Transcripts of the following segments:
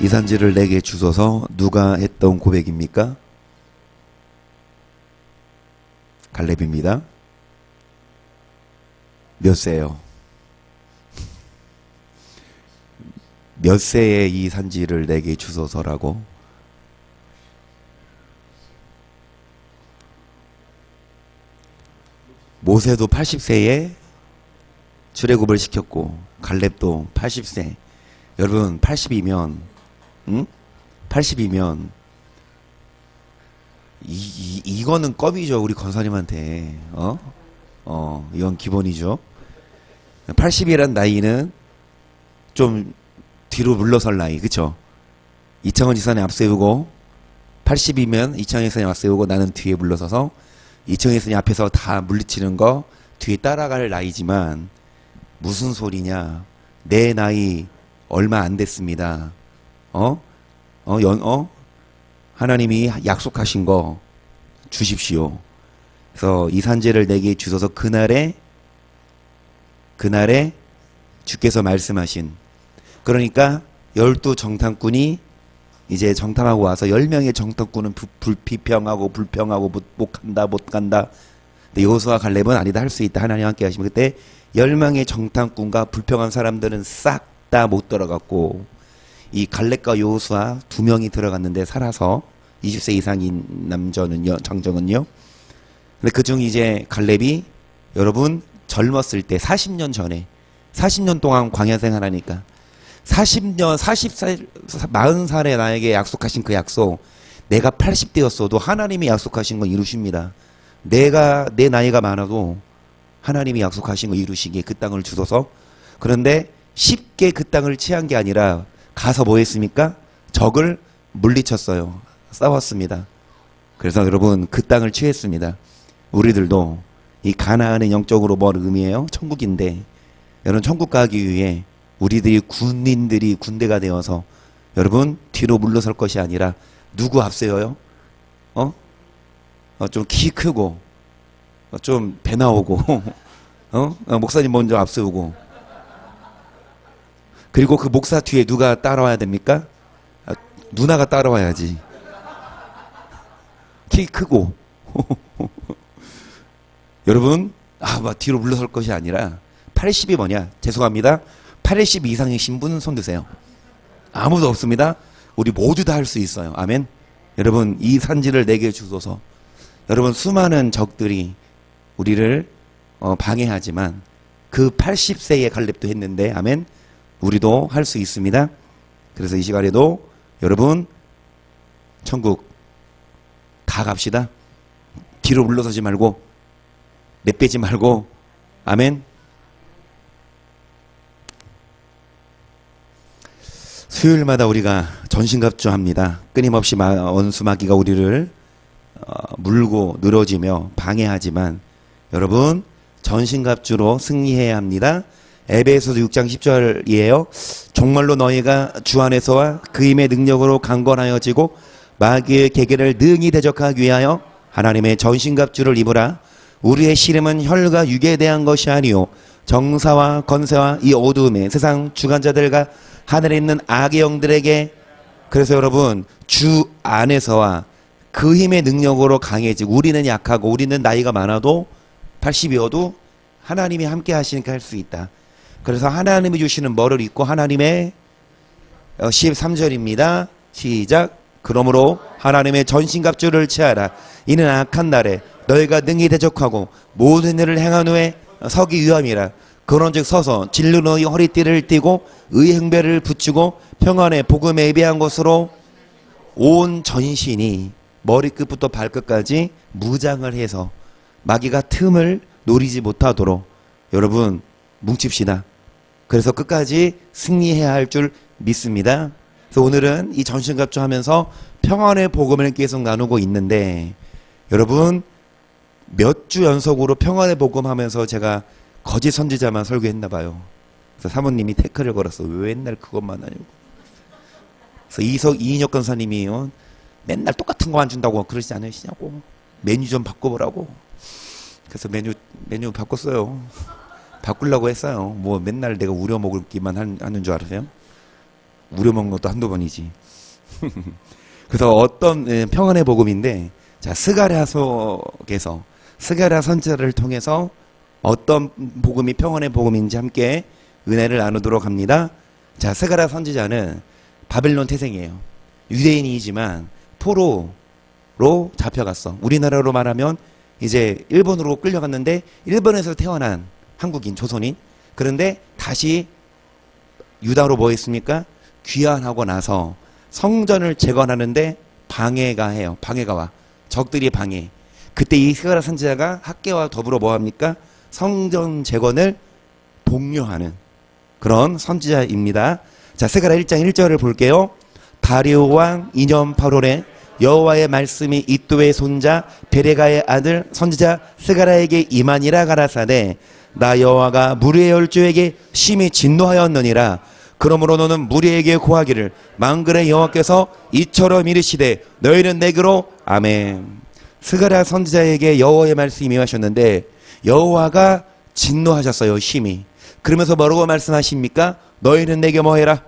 이 산지를 내게 주소서. 누가 했던 고백입니까? 갈렙입니다. 몇 세요? 몇 세에 이 산지를 내게 주소서라고? 모세도 80세에 출애굽을 시켰고 갈렙도 80세. 여러분 80이면 80이면 이거는 껌이죠. 우리 권사님한테. 이건 기본이죠. 80이란 나이는 좀 뒤로 물러설 나이. 그쵸? 이창원 지사님 앞세우고 80이면 이창원 지사님 앞세우고 나는 뒤에 물러서서 이창원 지사님 앞에서 다 물리치는 거 뒤에 따라갈 나이지만 무슨 소리냐. 내 나이 얼마 안 됐습니다. 하나님이 약속하신 거 주십시오. 그래서 이 산지를 내게 주소서. 그날에 주께서 말씀하신, 그러니까 12정탐꾼이 이제 정탐하고 와서 10명의 정탐꾼은 비평하고 불평하고 못 간다. 근데 여호수아 갈렙은 아니다, 할 수 있다, 하나님 함께 하시면, 그때 10명의 정탐꾼과 불평한 사람들은 싹 다 못 들어갔고 이 갈렙과 여호수아 2명이 들어갔는데 살아서 20세 이상인 남자는요, 장정은요. 근데 그중 이제 갈렙이 여러분 젊었을 때 40년 전에 40년 동안 광야 생활하니까 40년 40살 40살에 나에게 약속하신 그 약속, 내가 80대였어도 하나님이 약속하신 건 이루십니다. 내 나이가 많아도 하나님이 약속하신 거 이루시기에 그 땅을 주소서. 그런데 쉽게 그 땅을 취한 게 아니라 가서 뭐 했습니까? 적을 물리쳤어요. 싸웠습니다. 그래서 여러분 그 땅을 취했습니다. 우리들도 이 가나안은 영적으로 뭘 의미해요? 천국인데, 여러분 천국 가기 위해 우리들이 군인들이 군대가 되어서 여러분 뒤로 물러설 것이 아니라 누구 앞세워요? 좀 키 크고 좀 배 나오고 목사님 먼저 앞세우고, 그리고 그 목사 뒤에 누가 따라와야 됩니까? 누나가 따라와야지. 키 크고 여러분 막 뒤로 물러설 것이 아니라 80이 뭐냐? 죄송합니다. 80 이상이신 분 손 드세요. 아무도 없습니다. 우리 모두 다 할 수 있어요. 아멘. 여러분 이 산지를 내게 주소서. 여러분 수많은 적들이 우리를 방해하지만 그 80세의 갈렙도 했는데, 아멘, 우리도 할 수 있습니다. 그래서 이 시간에도 여러분 천국 다 갑시다. 뒤로 물러서지 말고 내빼지 말고, 아멘. 수요일마다 우리가 전신갑주합니다. 끊임없이 원수마귀가 우리를 물고 늘어지며 방해하지만 여러분 전신갑주로 승리해야 합니다. 에베소서 6장 10절이에요. 정말로 너희가 주 안에서와 그 힘의 능력으로 강건하여지고 마귀의 계계를 능히 대적하기 위하여 하나님의 전신갑주를 입으라. 우리의 씨름은 혈과 육에 대한 것이 아니요 정사와 건세와 이 어두움의 세상 주관자들과 하늘에 있는 악의 영들에게. 그래서 여러분 주 안에서와 그 힘의 능력으로 강해지고, 우리는 약하고 우리는 나이가 많아도 80이어도 하나님이 함께 하시니까 할 수 있다. 그래서 하나님이 주시는 뭐를 입고, 하나님의 13절입니다. 시작. 그러므로 하나님의 전신갑주를 취하라. 이는 악한 날에 너희가 능히 대적하고 모든 일을 행한 후에 서기 위함이라. 그런즉 서서 진로 너희 허리띠를 띠고 의의 행배를 붙이고 평안의 복음에 예배한 것으로 온 전신이 머리끝부터 발끝까지 무장을 해서 마귀가 틈을 노리지 못하도록 여러분 뭉칩시다. 그래서 끝까지 승리해야 할 줄 믿습니다. 그래서 오늘은 이 전신갑주 하면서 평안의 복음을 계속 나누고 있는데, 여러분 몇 주 연속으로 평안의 복음 하면서 제가 거짓 선지자만 설교했나 봐요. 그래서 사모님이 태클을 걸었어. 왜 맨날 그것만 하냐고. 그래서 이인혁 권사님이 맨날 똑같은 거 안 준다고 그러지 않으시냐고. 메뉴 좀 바꿔보라고. 그래서 메뉴 바꿨어요. 바꾸려고 했어요. 뭐 맨날 내가 우려먹기만 하는 줄 알으세요? 우려먹는 것도 한두 번이지. 그래서 어떤 평안의 복음인데, 자, 스가랴 속에서 스가랴 선지자를 통해서 어떤 복음이 평안의 복음인지 함께 은혜를 나누도록 합니다. 자, 스가랴 선지자는 바벨론 태생이에요. 유대인이지만 포로로 잡혀갔어. 우리나라로 말하면 이제 일본으로 끌려갔는데 일본에서 태어난 한국인, 조선인. 그런데 다시 유다로 뭐 했습니까? 귀환하고 나서 성전을 재건하는데 방해가 해요. 방해가 와. 적들이 방해. 그때 이 스가랴 선지자가 학계와 더불어 뭐 합니까? 성전 재건을 독려하는 그런 선지자입니다. 자, 스가랴 1장 1절을 볼게요. 다리오 왕 2년 8월에 여호와의 말씀이 이도의 손자 베레가의 아들 선지자 스가랴에게 임하니라 가라사대 나 여호와가 무리의 열조에게 심히 진노하였느니라. 그러므로 너는 무리에게 고하기를 만군의 여호와께서 이처럼 이르시되 너희는 내게로 아멘. 스가랴 선지자에게 여호와의 말씀이 임하셨는데 여호와가 진노하셨어요. 심히. 그러면서 뭐라고 말씀하십니까? 너희는 내게 뭐해라?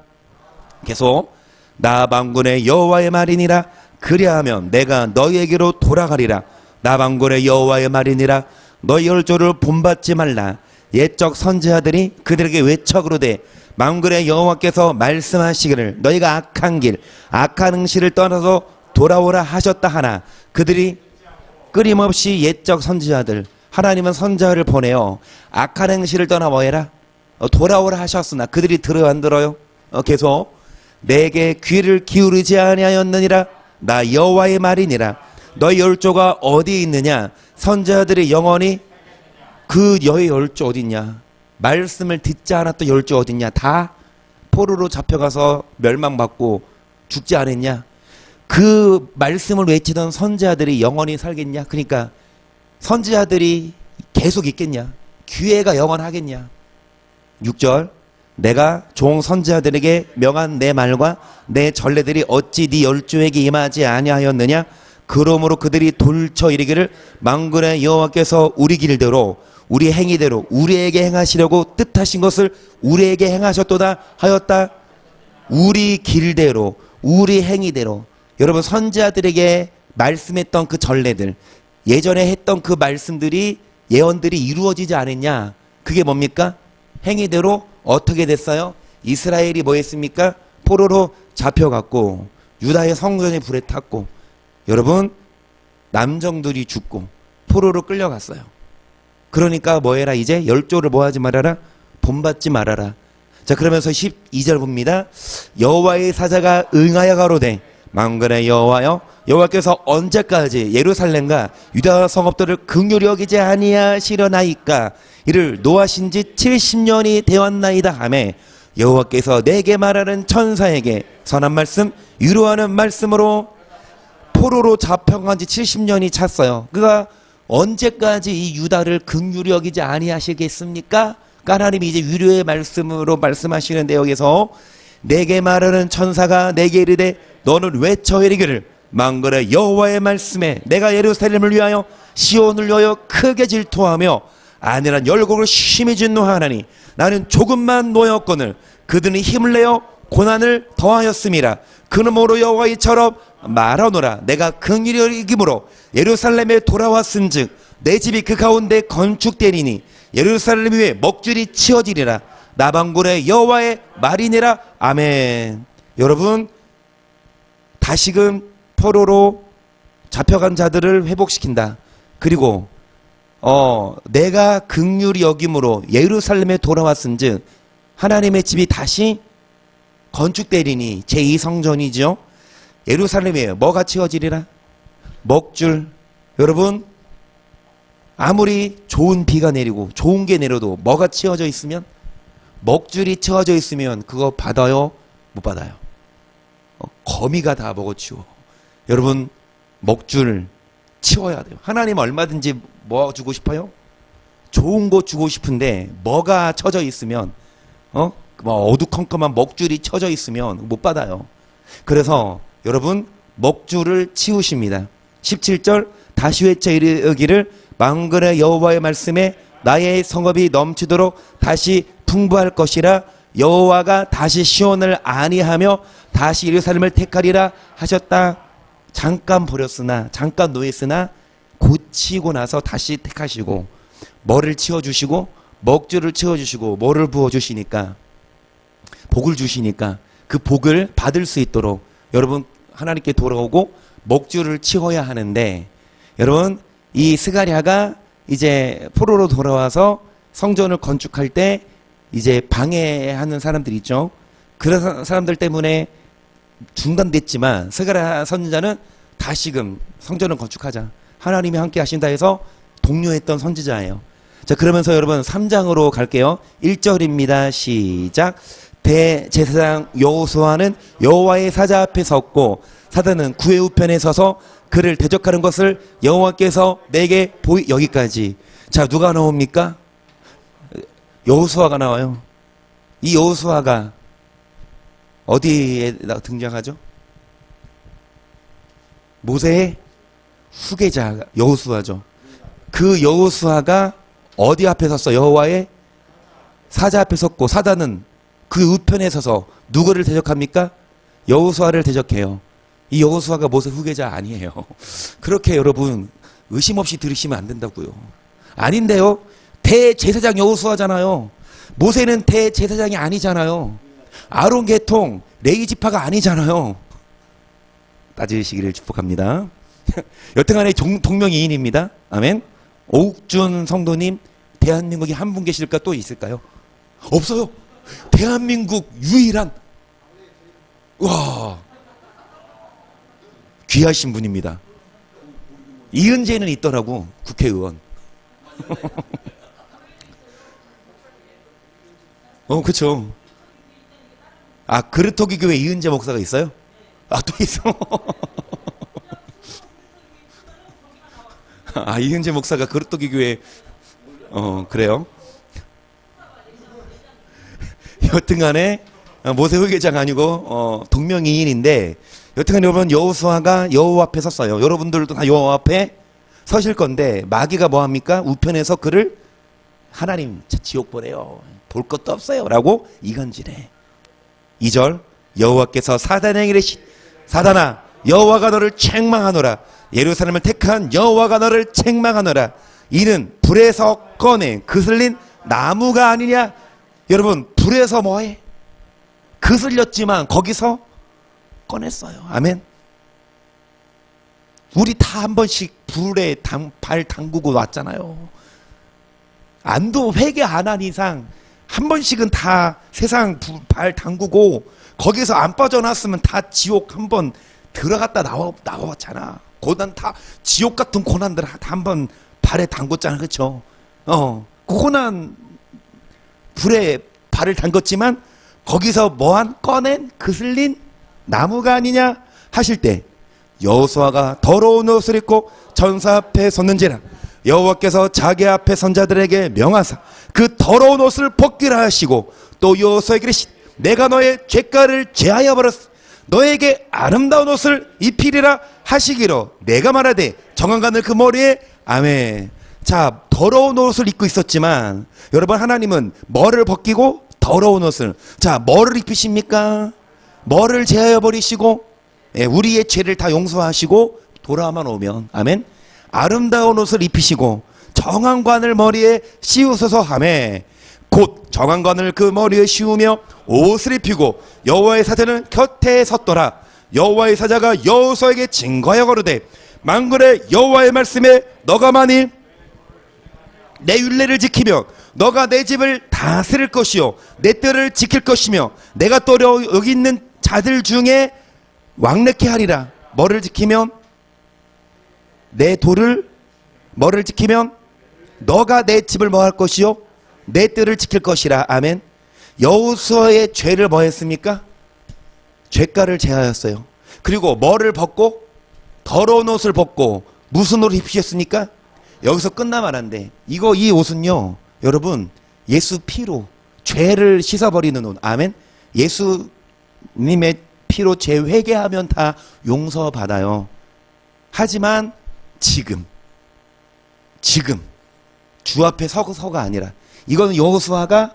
계속 나 만군의 여호와의 말이니라. 그리하면 내가 너희에게로 돌아가리라. 나 만군의 여호와의 말이니라. 너희 열조를 본받지 말라. 옛적 선지자들이 그들에게 외쳐 그러되 만군의 여호와께서 말씀하시기를 너희가 악한 길 악한 응시를 떠나서 돌아오라 하셨다 하나 그들이 끊임없이 옛적 선지자들 하나님은 선지자를 보내요. 악한 행실을 떠나 뭐해라? 돌아오라 하셨으나 그들이 들어요 안 들어요? 계속 내게 귀를 기울이지 아니하였느니라. 나 여호와의 말이니라. 너희 열조가 어디에 있느냐? 선지자들이 영원히 그 너희 열조 어딨냐? 말씀을 듣지 않았던 열조 어딨냐? 다 포로로 잡혀가서 멸망받고 죽지 않았냐? 그 말씀을 외치던 선지자들이 영원히 살겠냐? 그러니까 선지자들이 계속 있겠냐? 기회가 영원하겠냐? 6절 내가 종 선지자들에게 명한 내 말과 내 전례들이 어찌 네 열조에게 임하지 아니하였느냐? 그러므로 그들이 돌쳐 이르기를 만군의 여호와께서 우리 길대로 우리 행위대로 우리에게 행하시려고 뜻하신 것을 우리에게 행하셨도다 하였다. 우리 길대로 우리 행위대로. 여러분 선지자들에게 말씀했던 그 전례들 예전에 했던 그 말씀들이 예언들이 이루어지지 않았냐? 그게 뭡니까? 행위대로 어떻게 됐어요? 이스라엘이 뭐 했습니까? 포로로 잡혀갔고 유다의 성전이 불에 탔고 여러분 남정들이 죽고 포로로 끌려갔어요. 그러니까 뭐해라? 이제 열조를 뭐하지 말아라? 본받지 말아라. 자, 그러면서 12절 봅니다. 여호와의 사자가 응하여 가로되 만군의 여호와여 여호와께서 언제까지 예루살렘과 유다 성읍들을 긍휼히 여기지 아니하시려나이까? 이를 노하신 지 70년이 되었나이다 하매 여호와께서 내게 말하는 천사에게 선한 말씀 위로하는 말씀으로 포로로 잡혀간 지 70년이 찼어요. 그가 언제까지 이 유다를 긍휼히 여기지 아니하시겠습니까? 하나님이 이제 위로의 말씀으로 말씀하시는데 여기서 내게 말하는 천사가 내게 이르되 너는 외쳐 이르기를 만군의 여호와의 말씀에 내가 예루살렘을 위하여 시온을 위하여 크게 질투하며 안일한 열국을 심히 진노하나니 나는 조금만 노였거늘 그들은 힘을 내어 고난을 더하였음이라. 그러므로 여호와 이처럼 말하노라. 내가 긍휼히 여김으로 예루살렘에 돌아왔은즉 내 집이 그 가운데 건축되리니 예루살렘 위에 먹줄이 치어지리라. 나방군의 여호와의 말이니라. 아멘. 여러분 다시금 포로로 잡혀간 자들을 회복시킨다. 그리고 내가 긍휼히 여김으로 예루살렘에 돌아왔은즉 하나님의 집이 다시 건축되리니 제2성전이죠. 예루살렘에 뭐가 치어지리라? 먹줄. 여러분 아무리 좋은 비가 내리고 좋은 게 내려도 뭐가 치어져 있으면 먹줄이 치어져 있으면 그거 받아요? 못 받아요? 거미가 다 먹어치워. 여러분 먹줄 치워야 돼요. 하나님 얼마든지 뭐 주고 싶어요? 좋은 거 주고 싶은데 뭐가 쳐져 있으면 어두컴컴한 먹줄이 쳐져 있으면 못 받아요. 그래서 여러분 먹줄을 치우십니다. 17절 다시 외쳐 이르기를 만군의 여호와의 말씀에 나의 성읍이 넘치도록 다시 풍부할 것이라. 여호와가 다시 시온을 안위하며 다시 예루살렘을 택하리라 하셨다. 잠깐 버렸으나 잠깐 노했으나 고치고 나서 다시 택하시고 뭐를 치워주시고 먹주를 채워주시고 뭐를 부어주시니까 복을 주시니까 그 복을 받을 수 있도록 여러분 하나님께 돌아오고 먹주를 치워야 하는데, 여러분 이 스가랴가 이제 포로로 돌아와서 성전을 건축할 때 이제 방해하는 사람들 있죠. 그런 사람들 때문에 중단됐지만 스가랴 선지자는 다시금 성전을 건축하자, 하나님이 함께 하신다 해서 독려했던 선지자예요. 자, 그러면서 여러분 3장으로 갈게요. 1절입니다. 시작. 대제사장 여호수아는 여호와의 사자 앞에 섰고 사단은 그의 우편에 서서 그를 대적하는 것을 여호와께서 내게 여기까지. 자, 누가 나옵니까? 여호수아가 나와요. 이 여호수아가 어디에 등장하죠? 모세의 후계자 여호수아죠. 그 여호수아가 어디 앞에 섰어? 여호와의 사자 앞에 섰고 사단은 그 우편에 서서 누구를 대적합니까? 여호수아를 대적해요. 이 여호수아가 모세 후계자 아니에요. 그렇게 여러분 의심 없이 들으시면 안 된다고요. 아닌데요. 대제사장 여호수아잖아요. 모세는 대제사장이 아니잖아요. 아론 계통 레위 지파가 아니잖아요. 따지시기를 축복합니다. 여튼간에 동명이인입니다. 아멘. 오욱준 성도님, 대한민국에 한 분 계실까? 또 있을까요? 없어요. 대한민국 유일한, 와, 귀하신 분입니다. 이은재는 있더라고, 국회의원. 그쵸. 아, 그르토기 교회 이은재 목사가 있어요? 아, 또 있어. 아, 이은재 목사가 그르토기 교회, 그래요. 여튼간에 모세 후계자가 아니고 동명이인인데, 여튼간에 여러분 여호수아가 여호와 앞에 섰어요. 여러분들도 다 여호와 앞에 서실 건데 마귀가 뭐합니까? 우편에서 그를 하나님 지옥 보내요. 볼 것도 없어요 라고 이간질해. 2절 여호와께서 사단에게 이르시되 사단아 여호와가 너를 책망하노라. 예루살렘을 택한 여호와가 너를 책망하노라. 이는 불에서 꺼내 그슬린 나무가 아니냐. 여러분 불에서 뭐해? 그슬렸지만 거기서 꺼냈어요. 아멘. 우리 다 한 번씩 불에 발 담그고 왔잖아요. 안도 회개 안 한 이상 한 번씩은 다 세상 발 담그고 거기서 안 빠져나왔으면 다 지옥 한 번 들어갔다 나왔잖아. 고난 다 지옥 같은 고난들 다 한 번 발에 담궜잖아. 그렇죠? 고난 불에 발을 담궜지만 거기서 뭐한 꺼낸 그슬린 나무가 아니냐 하실 때 여호수아가 더러운 옷을 입고 전사 앞에 섰는지라 여호와께서 자기 앞에 선자들에게 명하사 그 더러운 옷을 벗기라 하시고 또 여호수아에게 이르시되 내가 너의 죄가를 제하여 버렸으 너에게 아름다운 옷을 입히리라 하시기로 내가 말하되 정한간을 그 머리에. 아멘. 자, 더러운 옷을 입고 있었지만 여러분 하나님은 뭐를 벗기고 더러운 옷을, 자, 뭐를 입히십니까? 뭐를 제하여 버리시고 우리의 죄를 다 용서하시고 돌아만 오면, 아멘, 아름다운 옷을 입히시고 정한관을 머리에 씌우소서 하매 곧 정한관을 그 머리에 씌우며 옷을 입히고 여호와의 사자는 곁에 섰더라. 여호와의 사자가 여호수아에게 증거하여 거르되 만군의 여호와의 말씀에 너가 만일 내 율례를 지키며 너가 내 집을 다스릴 것이요 내 뜰을 지킬 것이며 내가 또 여기 있는 자들 중에 왕래케 하리라. 뭐를 지키면? 내 돌을, 뭐를 지키면? 너가 내 집을 뭐 할 것이요 내 뜰을 지킬 것이라. 아멘. 여호수아의 죄를 뭐 했습니까? 죄가를 제하였어요. 그리고 뭐를 벗고? 더러운 옷을 벗고 무슨 옷을 입히셨습니까? 여기서 끝나면 안 돼. 이 옷은요 여러분 예수 피로 죄를 씻어버리는 옷. 아멘. 예수님의 피로 죄 회개하면 다 용서받아요. 하지만 지금 주 앞에 서가 아니라 이거는 여호수아가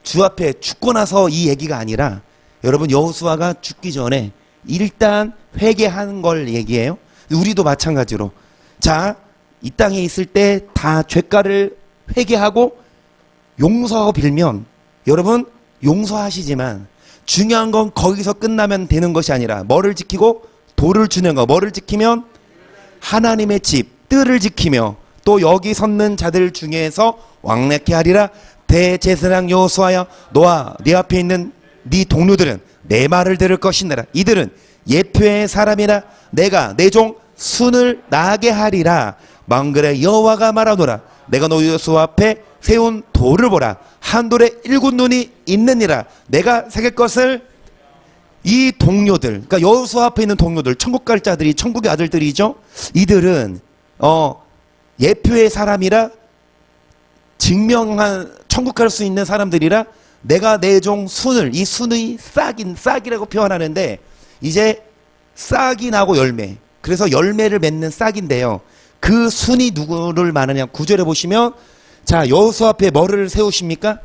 주 앞에 죽고 나서 이 얘기가 아니라 여러분 여호수아가 죽기 전에 일단 회개하는 걸 얘기해요. 우리도 마찬가지로 자, 이 땅에 있을 때 다 죄가를 회개하고 용서 빌면 여러분 용서하시지만 중요한 건 거기서 끝나면 되는 것이 아니라 뭐를 지키고 도를 주는 거. 뭐를 지키면 하나님의 집 뜰을 지키며 또 여기 섰는 자들 중에서 왕래케 하리라. 대제사장 여호수아야 너와 네 앞에 있는 네 동료들은 내 말을 들을 것이니라. 이들은 예표의 사람이라. 내가 내 종 순을 나게 하리라. 망글에 여호와가 말하노라. 내가 너 여호수아 앞에 세운 돌을 보라. 한 돌에 7 눈이 있느니라. 내가 새길 것을. 이 동료들, 그러니까 여호수아 앞에 있는 동료들, 천국 갈 자들이 천국의 아들들이죠. 이들은 예표의 사람이라, 증명한 천국 갈 수 있는 사람들이라. 내가 내 종 순을, 이 순의 싹이라고 표현하는데 이제 싹이 나고 열매, 그래서 열매를 맺는 싹인데요. 그 순이 누구를 말하냐. 9절에 보시면 자, 여호수아 앞에 뭐를 세우십니까?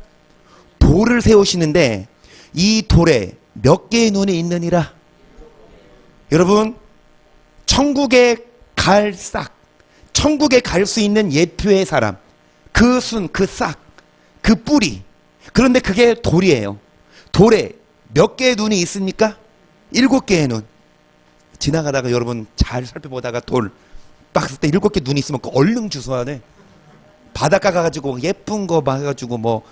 돌을 세우시는데 이 돌에 몇 개의 눈이 있느니라. 여러분 천국에 갈 싹, 천국에 갈 수 있는 예표의 사람, 그 순, 그 싹, 그 뿌리. 그런데 그게 돌이에요. 돌에 몇 개의 눈이 있습니까? 7개의 눈. 지나가다가 여러분 잘 살펴보다가 돌 박스 때 7개 눈이 있으면 얼른 주워야 돼. 바닷가 가가지고 예쁜 거 봐가지고 뭐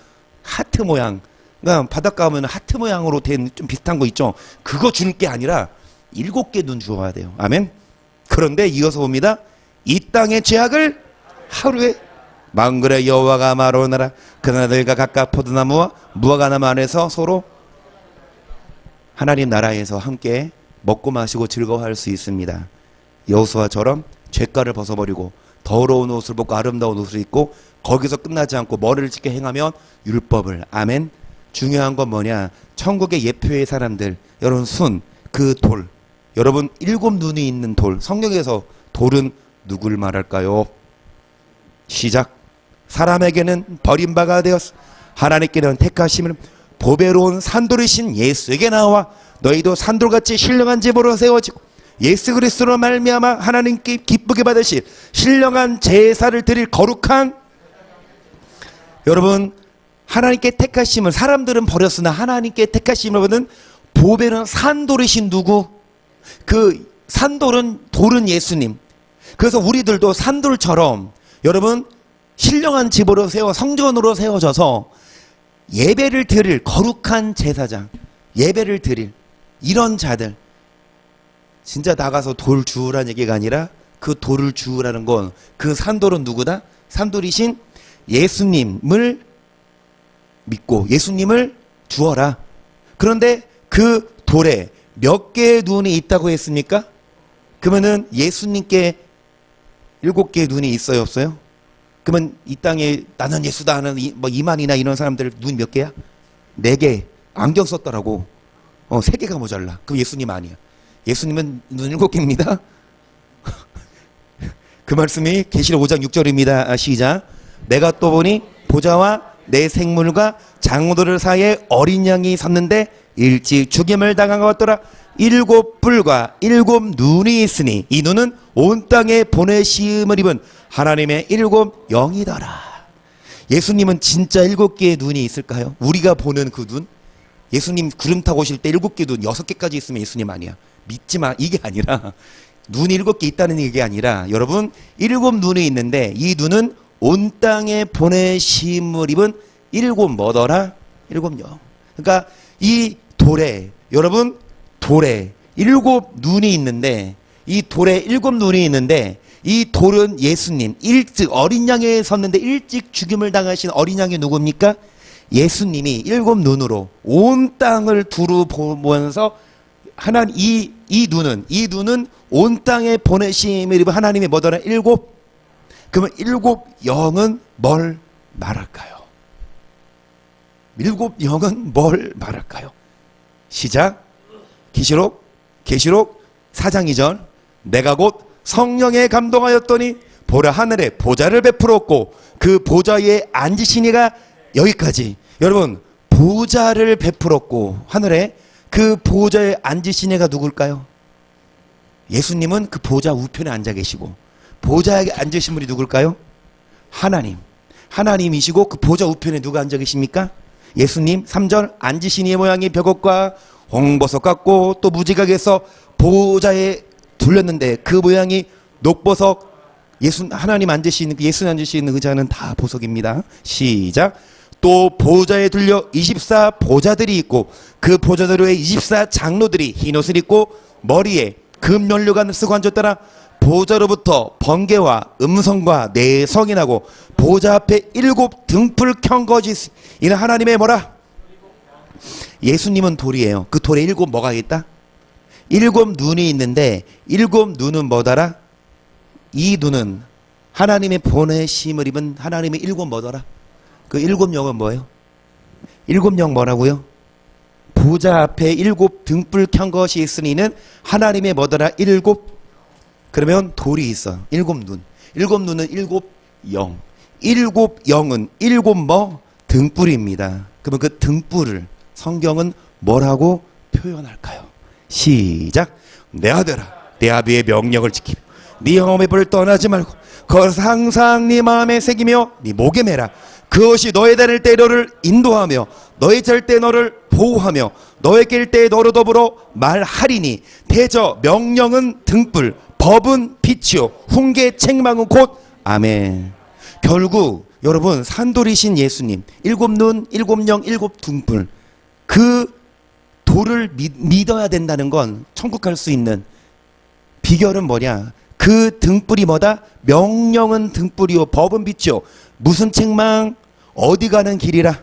하트 모양, 그러니까 바닷가 가면 하트 모양으로 된 좀 비슷한 거 있죠. 그거 줄 게 아니라 7개 눈 주워야 돼요. 아멘. 그런데 이어서 봅니다. 이 땅의 죄악을 하루에 망글에 여호와가 말하노라. 그나들과 각각 포도나무와 무화과나무 안에서 서로 하나님 나라에서 함께 먹고 마시고 즐거워할 수 있습니다. 여호수아처럼 죄가를 벗어버리고 더러운 옷을 벗고 아름다운 옷을 입고 거기서 끝나지 않고 머리를 찢게 행하면 율법을. 아멘. 중요한 건 뭐냐. 천국의 예표의 사람들. 여러분 순, 그 돌. 여러분 7 눈이 있는 돌. 성경에서 돌은 누굴 말할까요? 시작. 사람에게는 버림바가 되었어. 하나님께는 택하심을 보배로운 산돌이신 예수에게 나와 너희도 산돌같이 신령한 집으로 세워지고 예수 그리스도로 말미암아 하나님께 기쁘게 받으실 신령한 제사를 드릴 거룩한. 여러분 하나님께 택하심을 사람들은 버렸으나 하나님께 택하심을 받은 보배는 산돌이신 누구? 그 산돌은 돌은 예수님. 그래서 우리들도 산돌처럼 여러분 신령한 집으로 세워 성전으로 세워져서 예배를 드릴 거룩한 제사장, 예배를 드릴 이런 자들. 진짜 나가서 돌 주우라는 얘기가 아니라 그 돌을 주우라는 건 그 산돌은 누구다? 산돌이신 예수님을 믿고 예수님을 주어라. 그런데 그 돌에 몇 개의 눈이 있다고 했습니까? 그러면은 예수님께 7개의 눈이 있어요, 없어요? 그러면 이 땅에 나는 예수다 하는 뭐 이만이나 이런 사람들 눈 몇 개야? 4개. 안경 썼더라고. 3개가 모자라. 그럼 예수님 아니야. 예수님은 눈 7개입니다. 그 말씀이 계시록 5장 6절입니다. 시작. 내가 또 보니 보좌와 내 생물과 장로들 사이에 어린 양이 섰는데 일찍 죽임을 당한 것 같더라. 7 뿔과 7 눈이 있으니 이 눈은 온 땅에 보내심을 입은 하나님의 7 영이더라. 예수님은 진짜 7개의 눈이 있을까요? 우리가 보는 그 눈? 예수님 구름 타고 오실 때 7개 눈 6개까지 있으면 예수님 아니야. 믿지마. 이게 아니라 눈이 7개 있다는 얘기가 아니라 여러분 7 눈이 있는데 이 눈은 온 땅에 보내심을 입은 7 뭐더라? 7 영. 그러니까 이 돌에 여러분 돌에 7 눈이 있는데 이 돌에 7 눈이 있는데 이 돌은 예수님. 일찍 어린 양에 섰는데 일찍 죽임을 당하신 어린 양이 누굽니까? 예수님이 7 눈으로 온 땅을 두루 보면서 하나님 이 눈은 온 땅에 보내심을 입은 하나님의 뭐더라? 7. 그러면 7 영은 뭘 말할까요? 7 영은 뭘 말할까요? 시작. 계시록 4장 2절. 내가 곧 성령에 감동하였더니 보라 하늘에 보좌를 베풀었고 그 보좌 위에 앉으신 이가. 여기까지. 여러분 보좌를 베풀었고 하늘에 그 보좌에 앉으신 이가 누굴까요? 예수님은 그 보좌 우편에 앉아 계시고 보좌에 앉으신 분이 누굴까요? 하나님이시고 그 보좌 우편에 누가 앉아 계십니까? 예수님. 3절 앉으신 이의 모양이 벽옥과 홍보석 같고 또 무지각에서 보좌에 둘렸는데 그 모양이 녹보석. 하나님 앉으시는 예수님 앉으시는 의자는 다 보석입니다. 시작. 또 보좌에 둘려 24 보좌들이 있고 그 보좌들 위에 24 장로들이 흰옷을 입고 머리에 금연료관을 쓰고 앉았더라. 보좌로부터 번개와 음성과 내성이 나고 보좌 앞에 7 등불 켠 것이 이는 하나님의 뭐라? 예수님은 돌이에요. 그 돌에 7 뭐가 있다? 7 눈이 있는데 7 눈은 뭐더라? 이 눈은 하나님의 보내심을 입은 하나님의 7 뭐더라? 그 7 영은 뭐예요? 7 영 뭐라고요? 보좌 앞에 7 등불 켠 것이 있으니는 하나님의 뭐더라? 7. 그러면 돌이 있어. 7 눈. 7 눈은 7 영. 7 영은 7 뭐? 등불입니다. 그러면 그 등불을 성경은 뭐라고 표현할까요? 시작. 내 아들아, 내 아비의 명령을 지키며 네 영혼의 불을 떠나지 말고 그것을 항상 네 마음에 새기며 네 목에 매라. 그것이 너의 다닐 때 너를 인도하며 너의 잘 때 너를 보호하며 너의 길 때 너로 더불어 말하리니. 대저 명령은 등불, 법은 빛이요 훈계 책망은 곧 아멘. 결국 여러분 산돌이신 예수님 7 눈, 7 영, 7 등불, 그 돌을 믿어야 된다는 건 천국 갈 수 있는 비결은 뭐냐? 그 등불이 뭐다? 명령은 등불이요 법은 빛이요 무슨 책망? 어디 가는 길이라?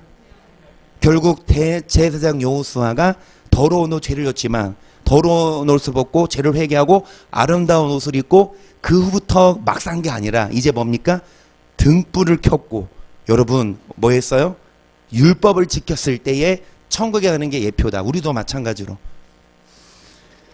결국 대제사장 여호수아가 더러운 옷 죄를 졌지만 더러운 옷을 벗고 죄를 회개하고 아름다운 옷을 입고 그 후부터 막 산 게 아니라 이제 뭡니까? 등불을 켰고 여러분 뭐 했어요? 율법을 지켰을 때에 천국에 가는 게 예표다. 우리도 마찬가지로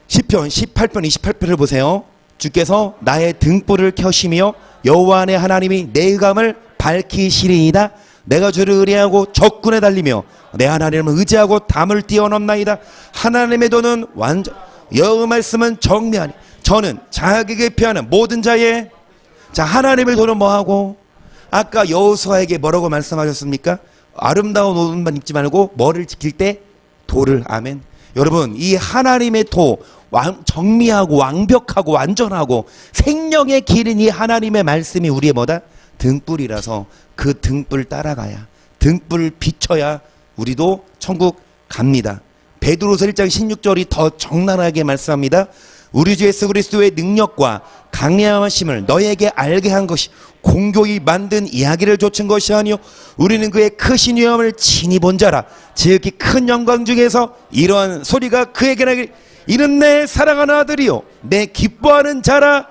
시편 18편 28편을 보세요. 주께서 나의 등불을 켜시며 여호와 내 하나님이 내 의감을 밝히시리이다. 내가 주를 의뢰하고 적군에 달리며 내 하나님을 의지하고 담을 뛰어넘나이다. 하나님의 도는 완전 여호와 말씀은 정미하니 저는 자기에게 피하는 모든 자의 자 하나님의 도는 뭐하고 아까 여호수아에게 뭐라고 말씀하셨습니까? 아름다운 옷만 입지 말고 뭐를 지킬 때 도를. 아멘. 여러분 이 하나님의 도 정미하고 완벽하고 완전하고 생명의 길인 이 하나님의 말씀이 우리의 뭐다? 등불이라서 그 등불 따라가야 등불 비춰야 우리도 천국 갑니다. 베드로서 1장 16절이 더 적나라하게 말씀합니다. 우리 주 예수 그리스도의 능력과 강력하심을 너에게 알게 한 것이 공교히 만든 이야기를 좇은 것이 아니요 우리는 그의 크신 위엄을 친히 본 자라. 지극히 큰 영광 중에서 이러한 소리가 그에게 나길 이는 내 사랑하는 아들이요 내 기뻐하는 자라.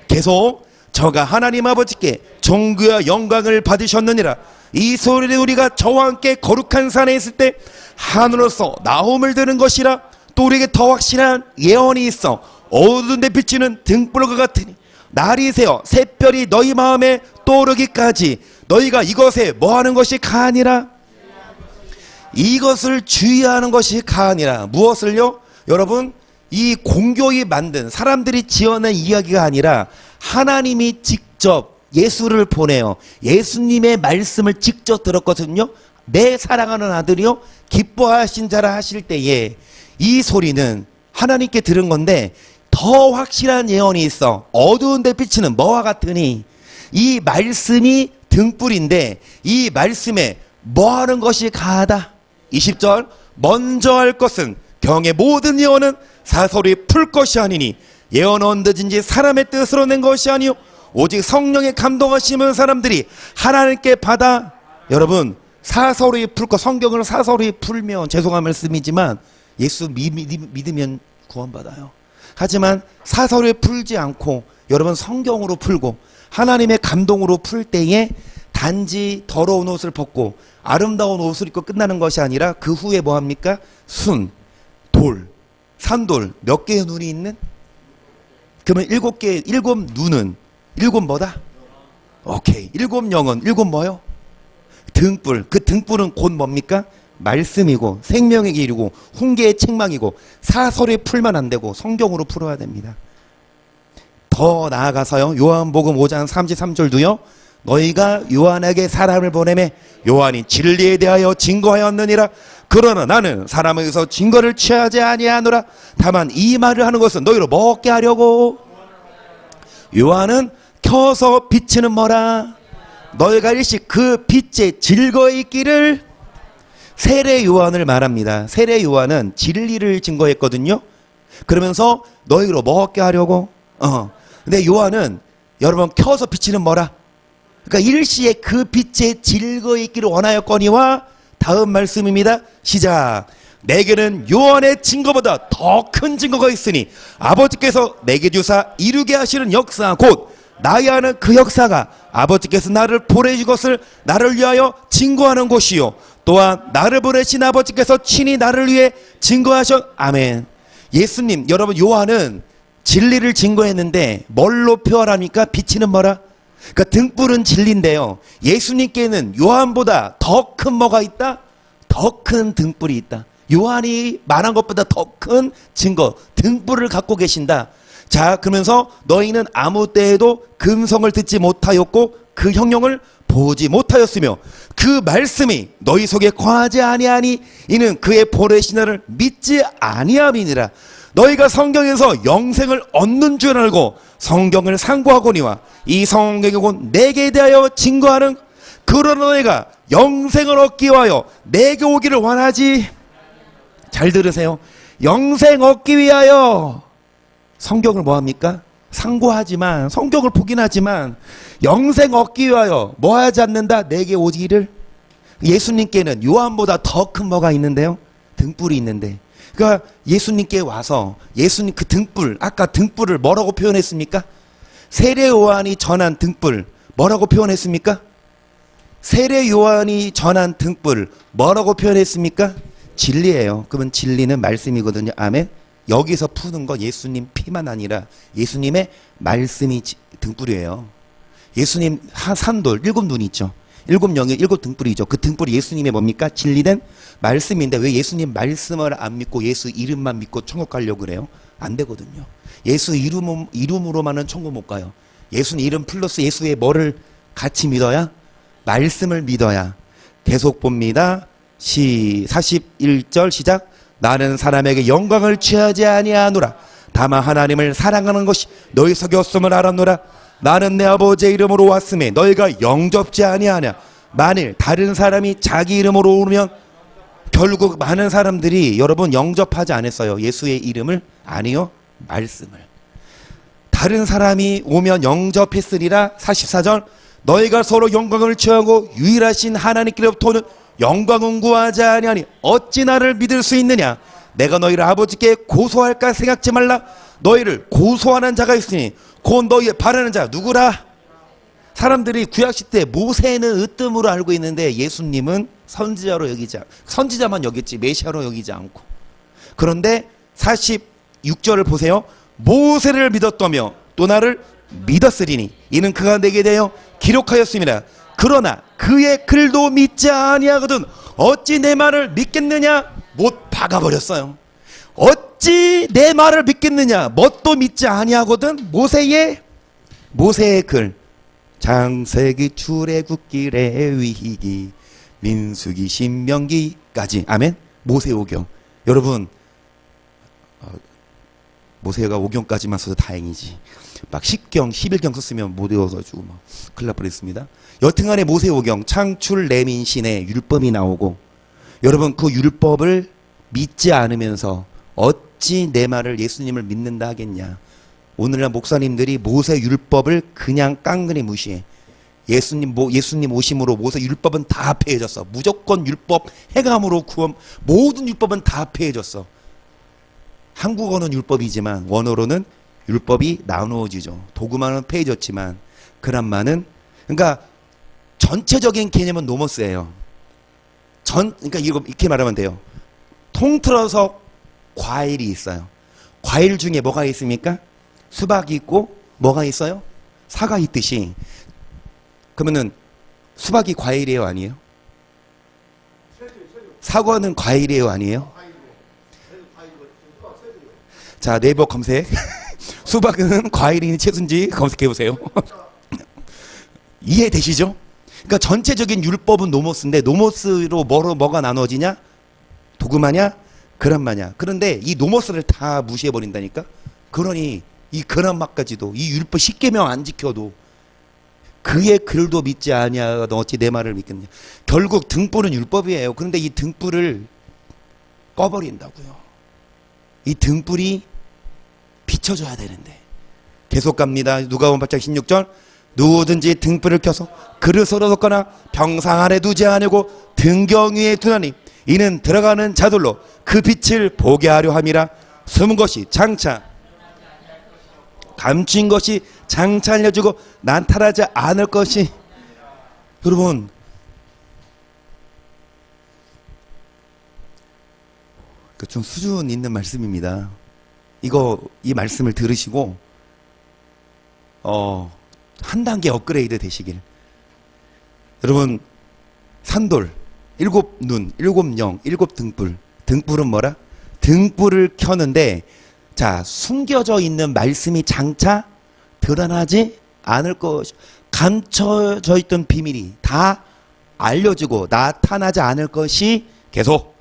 계속 저가 하나님 아버지께 존귀와 영광을 받으셨느니라. 이 소리를 우리가 저와 함께 거룩한 산에 있을 때 하늘로서 나옴을 들은 것이라. 또 우리에게 더 확실한 예언이 있어 어두운 데 비치는 등불과 같으니 날이 새어 새별이 너희 마음에 떠오르기까지 너희가 이것에 뭐하는 것이 가하니라. 이것을 주의하는 것이 가하니라. 무엇을요? 여러분 이 공교히 만든 사람들이 지어낸 이야기가 아니라 하나님이 직접 예수를 보내요. 예수님의 말씀을 직접 들었거든요. 내 사랑하는 아들이요 기뻐하신 자라 하실 때에 이 소리는 하나님께 들은 건데 더 확실한 예언이 있어. 어두운 데 비치는 뭐와 같으니 이 말씀이 등불인데 이 말씀에 뭐하는 것이 가하다. 20절 먼저 할 것은 경의 모든 예언은 사설이 풀 것이 아니니 예언은 언제든지 사람의 뜻으로 낸 것이 아니요 오직 성령의 감동하시는 사람들이 하나님께 받아. 여러분 사설이 풀 것, 성경을 사설이 풀면 죄송한 말씀이지만 예수 믿으면 구원받아요. 하지만 사설에 풀지 않고 여러분 성경으로 풀고 하나님의 감동으로 풀 때에 단지 더러운 옷을 벗고 아름다운 옷을 입고 끝나는 것이 아니라 그 후에 뭐합니까? 순, 돌, 산돌 몇 개의 눈이 있는? 그러면 7개, 7 눈은 7 뭐다? 오케이. 7 영은 7 뭐요? 등불. 그 등불은 곧 뭡니까? 말씀이고 생명의 길이고 훈계의 책망이고 사설에 풀면 안 되고 성경으로 풀어야 됩니다. 더 나아가서요. 요한복음 5장 33절도요. 너희가 요한에게 사람을 보내매 요한이 진리에 대하여 증거하였느니라. 그러나 나는 사람에게서 증거를 취하지 아니하노라. 다만 이 말을 하는 것은 너희로 먹게 하려고. 요한은 켜서 비치는 뭐라. 너희가 일식 그 빛에 즐거이 있기를. 세례 요한을 말합니다. 세례 요한은 진리를 증거했거든요. 그러면서 너희로 먹게 하려고. 근데 요한은 여러분 켜서 비치는 뭐라. 그러니까 일시에 그 빛에 즐거이 있기를 원하였거니와. 다음 말씀입니다. 시작. 내게는 요한의 증거보다 더 큰 증거가 있으니 아버지께서 내게 주사 이루게 하시는 역사 곧 나의 하는 그 역사가 아버지께서 나를 보내신 것을 나를 위하여 증거하는 것이요 또한 나를 보내신 아버지께서 친히 나를 위해 증거하셨. 아멘. 예수님, 여러분 요한은 진리를 증거했는데 뭘로 표현합니까? 비치는 뭐라? 그러니까 등불은 진리인데요. 예수님께는 요한보다 더 큰 뭐가 있다? 더 큰 등불이 있다. 요한이 말한 것보다 더 큰 증거, 등불을 갖고 계신다. 자, 그러면서 너희는 아무 때에도 금성을 듣지 못하였고 그 형용을 보지 못하였으며 그 말씀이 너희 속에 거하지 아니하니 이는 그의 보내신 나를 믿지 아니함이니라. 너희가 성경에서 영생을 얻는 줄 알고 성경을 상고하거니와 이 성경이 곧 내게 대하여 증거하는. 그러나 너희가 영생을 얻기 위하여 내게 오기를 원하지. 잘 들으세요. 영생 얻기 위하여 성경을 뭐합니까? 상고하지만 성경을 보긴 하지만 영생 얻기 위하여 뭐하지 않는다? 내게 오기를. 예수님께는 요한보다 더 큰 뭐가 있는데요? 등불이 있는데, 그러니까 예수님께 와서 예수님 그 등불, 아까 등불을 뭐라고 표현했습니까? 세례 요한이 전한 등불 뭐라고 표현했습니까? 세례 요한이 전한 등불 뭐라고 표현했습니까? 진리예요. 그러면 진리는 말씀이거든요. 아멘. 여기서 푸는 건 예수님 피만 아니라 예수님의 말씀이 등불이에요. 예수님 산돌 7눈이 있죠. 7영의 7등불이죠. 그 등불이 예수님의 뭡니까? 진리된 말씀인데 왜 예수님 말씀을 안 믿고 예수 이름만 믿고 천국 가려고 그래요? 안 되거든요. 예수 이름으로만은 천국 못 가요. 예수님 이름 플러스 예수의 뭐를 같이 믿어야? 말씀을 믿어야. 계속 봅니다. 41절 시작. 나는 사람에게 영광을 취하지 아니하노라. 다만 하나님을 사랑하는 것이 너희 속에 없음을 알았노라. 나는 내 아버지의 이름으로 왔음에 너희가 영접지 아니하냐. 만일 다른 사람이 자기 이름으로 오면 결국 많은 사람들이 여러분 영접하지 않았어요. 예수의 이름을. 아니요, 말씀을. 다른 사람이 오면 영접했으리라. 44절. 너희가 서로 영광을 취하고 유일하신 하나님께로부터는 영광은 구하지 아니하니 어찌 나를 믿을 수 있느냐. 내가 너희를 아버지께 고소할까 생각지 말라. 너희를 고소하는 자가 있으니 곧 너희의 바라는 자 누구라? 사람들이 구약시대 모세는 으뜸으로 알고 있는데 예수님은 선지자로 여기지 않고, 선지자만 여겼지 메시아로 여기지 않고. 그런데 46절을 보세요. 모세를 믿었다며 또 나를 믿었으리니 이는 그가 내게 대하여 기록하였습니다. 그러나 그의 글도 믿지 아니하거든 어찌 내 말을 믿겠느냐. 못 박아버렸어요. 어찌 내 말을 믿겠느냐. 뭣도 믿지 아니하거든. 모세의 글. 창세기 출애굽기 레위기 민수기 신명기까지. 아멘. 모세오경. 여러분 모세가 오경까지만 써도 다행이지. 막 10경 11경 썼으면 못 외워가지고 막 큰일 날 뻔했습니다. 여튼간에 모세오경 창출 레민신의 율법이 나오고, 여러분 그 율법을 믿지 않으면서 어찌 내 말을 예수님을 믿는다 하겠냐. 오늘날 목사님들이 모세 율법을 그냥 깡그리 무시해. 예수님 오심으로 모세 율법은 다 폐해졌어. 무조건 율법 해감으로 구원, 모든 율법은 다 폐해졌어. 한국어는 율법이지만 원어로는 율법이 나누어지죠. 도구만은 폐해졌지만 그람마는, 그러니까 전체적인 개념은 노모스예요. 그러니까 이렇게 말하면 돼요. 통틀어서 과일이 있어요. 과일 중에 뭐가 있습니까? 수박이 있고 뭐가 있어요? 사과 있듯이. 그러면은 수박이 과일이에요, 아니에요? 사과는 과일이에요, 아니에요? 자, 네이버 검색. 수박은 과일이니 채소인지 검색해 보세요. 이해되시죠? 그러니까 전체적인 율법은 노모스인데 노모스로 뭐가 나눠지냐? 도그마냐? 그란마냐? 그런데 이 노모스를 다 무시해 버린다니까. 그러니 이 그란마까지도 이 율법 10계명 안 지켜도 그의 글도 믿지 아니하여 너 어찌 내 말을 믿겠냐. 결국 등불은 율법이에요. 그런데 이 등불을 꺼버린다고요. 이 등불이 비춰줘야 되는데 계속 갑니다. 누가복음 8장 16절 누구든지 등불을 켜서 그릇으로 덮거나 병상 안에 두지 아니고 등경 위에 두나니 이는 들어가는 자들로 그 빛을 보게 하려 함이라. 숨은 것이 장차 감춘 것이 장차 알려주고 난탈하지 않을 것이. 여러분, 좀 수준 있는 말씀입니다. 이 말씀을 들으시고 한 단계 업그레이드 되시길. 여러분, 산돌, 7눈, 7영, 7등불. 등불은 뭐라? 등불을 켜는데 자, 숨겨져 있는 말씀이 장차 드러나지 않을 것, 감춰져 있던 비밀이 다 알려지고 나타나지 않을 것이. 계속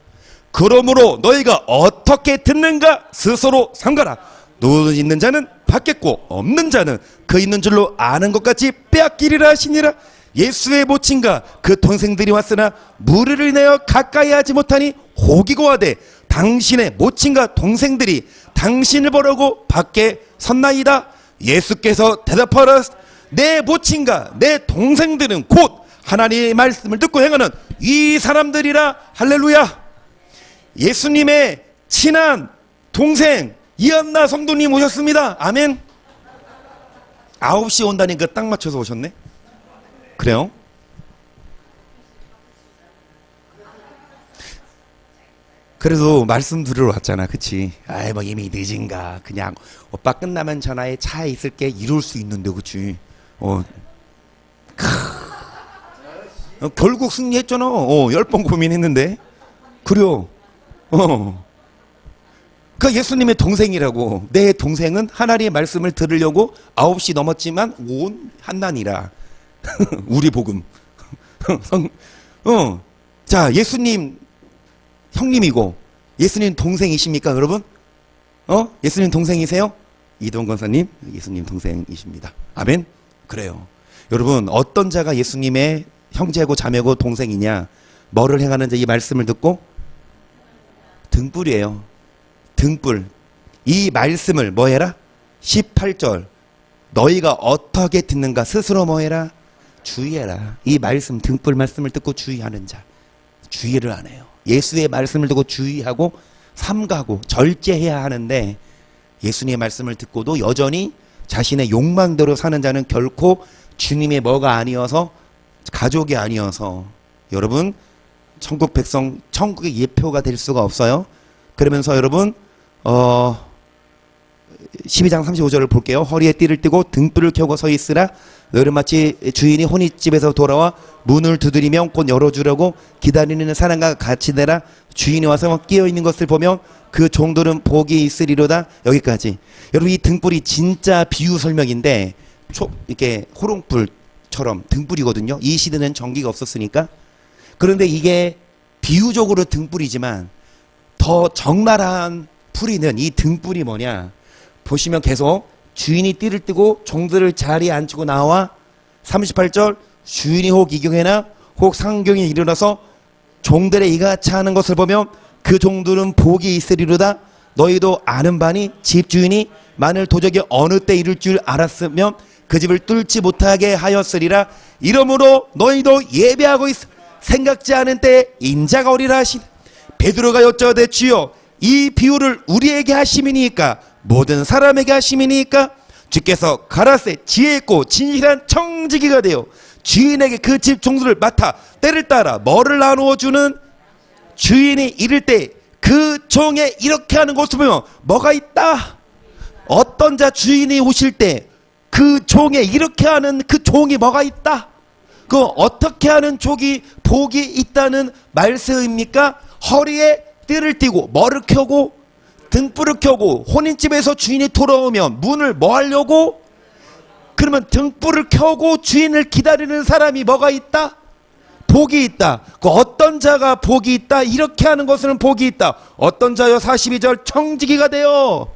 그러므로 너희가 어떻게 듣는가 스스로 삼가라. 눈 있는 자는 받겠고 없는 자는 그 있는 줄로 아는 것 같이 빼앗기리라 하시니라. 예수의 모친과 그 동생들이 왔으나 무리를 내어 가까이 하지 못하니 호기고 하되 당신의 모친과 동생들이 당신을 보려고 밖에 섰나이다. 예수께서 대답하라. 내 모친과 내 동생들은 곧 하나님의 말씀을 듣고 행하는 이 사람들이라. 할렐루야. 예수님의 친한 동생 이한나 성도님 오셨습니다. 아멘. 9시 온다니까 딱 맞춰서 오셨네. 그래요? 그래도 말씀 들으러 왔잖아. 그치? 아이 뭐 이미 늦은가. 그냥 오빠 끝나면 전화해. 차에 있을게. 이럴 수 있는데. 그치? 결국 승리했잖아. 10번 고민했는데. 그래요. 그 예수님의 동생이라고. 내 동생은 하나님의 말씀을 들으려고 9시 넘었지만 온 한난이라. 우리 복음. 자, 예수님 형님이고 예수님 동생이십니까, 여러분? 예수님 동생이세요? 이동 권사님 예수님 동생이십니다. 아멘. 그래요. 여러분, 어떤 자가 예수님의 형제고 자매고 동생이냐? 뭐를 행하는지 이 말씀을 듣고 등불이에요. 등불. 이 말씀을 뭐 해라? 18절. 너희가 어떻게 듣는가 스스로 뭐 해라? 주의해라. 이 말씀, 등불 말씀을 듣고 주의하는 자. 주의를 안 해요. 예수의 말씀을 듣고 주의하고 삼가고 절제해야 하는데 예수님의 말씀을 듣고도 여전히 자신의 욕망대로 사는 자는 결코 주님의 뭐가 아니어서, 가족이 아니어서 여러분 천국 백성, 천국의 예표가 될 수가 없어요. 그러면서 여러분 12장 35절을 볼게요. 허리에 띠를 띠고 등불을 켜고 서 있으라. 너희는 마치 주인이 혼인집에서 돌아와 문을 두드리면 곧 열어주려고 기다리는 사람과 같이 되라. 주인이 와서 끼어있는 것을 보면 그 종들은 복이 있으리로다. 여기까지. 여러분, 이 등불이 진짜 비유 설명인데 이렇게 호롱불처럼 등불이거든요. 이 시대는 전기가 없었으니까. 그런데 이게 비유적으로 등불이지만 더 적나라한 풀이는 이 등불이 뭐냐. 보시면 계속 주인이 띠를 띠고 종들을 자리에 앉히고 나와 38절 주인이 혹 이경에나 혹 상경에 이르러서 종들의 이가 차는 것을 보면 그 종들은 복이 있으리로다. 너희도 아는 바니 집 주인이 만일 도적이 어느 때 이를 줄 알았으면 그 집을 뚫지 못하게 하였으리라. 이러므로 너희도 예배하고 있어 생각지 않은 때에 인자가 오리라 하시니. 베드로가 여쭤되 주여 이 비유를 우리에게 하심이니까 모든 사람에게 하심이니까. 주께서 가라세 지혜 있고 진실한 청지기가 되어 주인에게 그 집 종들을 맡아 때를 따라 뭐를 나누어 주는. 주인이 이를 때 그 종에 이렇게 하는 것을 보면 뭐가 있다. 어떤 자 주인이 오실 때 그 종에 이렇게 하는 그 종이 뭐가 있다. 그 어떻게 하는 종이 복이 있다는 말씀입니까? 허리에 띠를 띠고 뭐를 켜고 등불을 켜고 혼인집에서 주인이 돌아오면 문을 뭐 하려고? 그러면 등불을 켜고 주인을 기다리는 사람이 뭐가 있다? 복이 있다. 그 어떤 자가 복이 있다? 이렇게 하는 것은 복이 있다. 어떤 자여 42절 청지기가 되어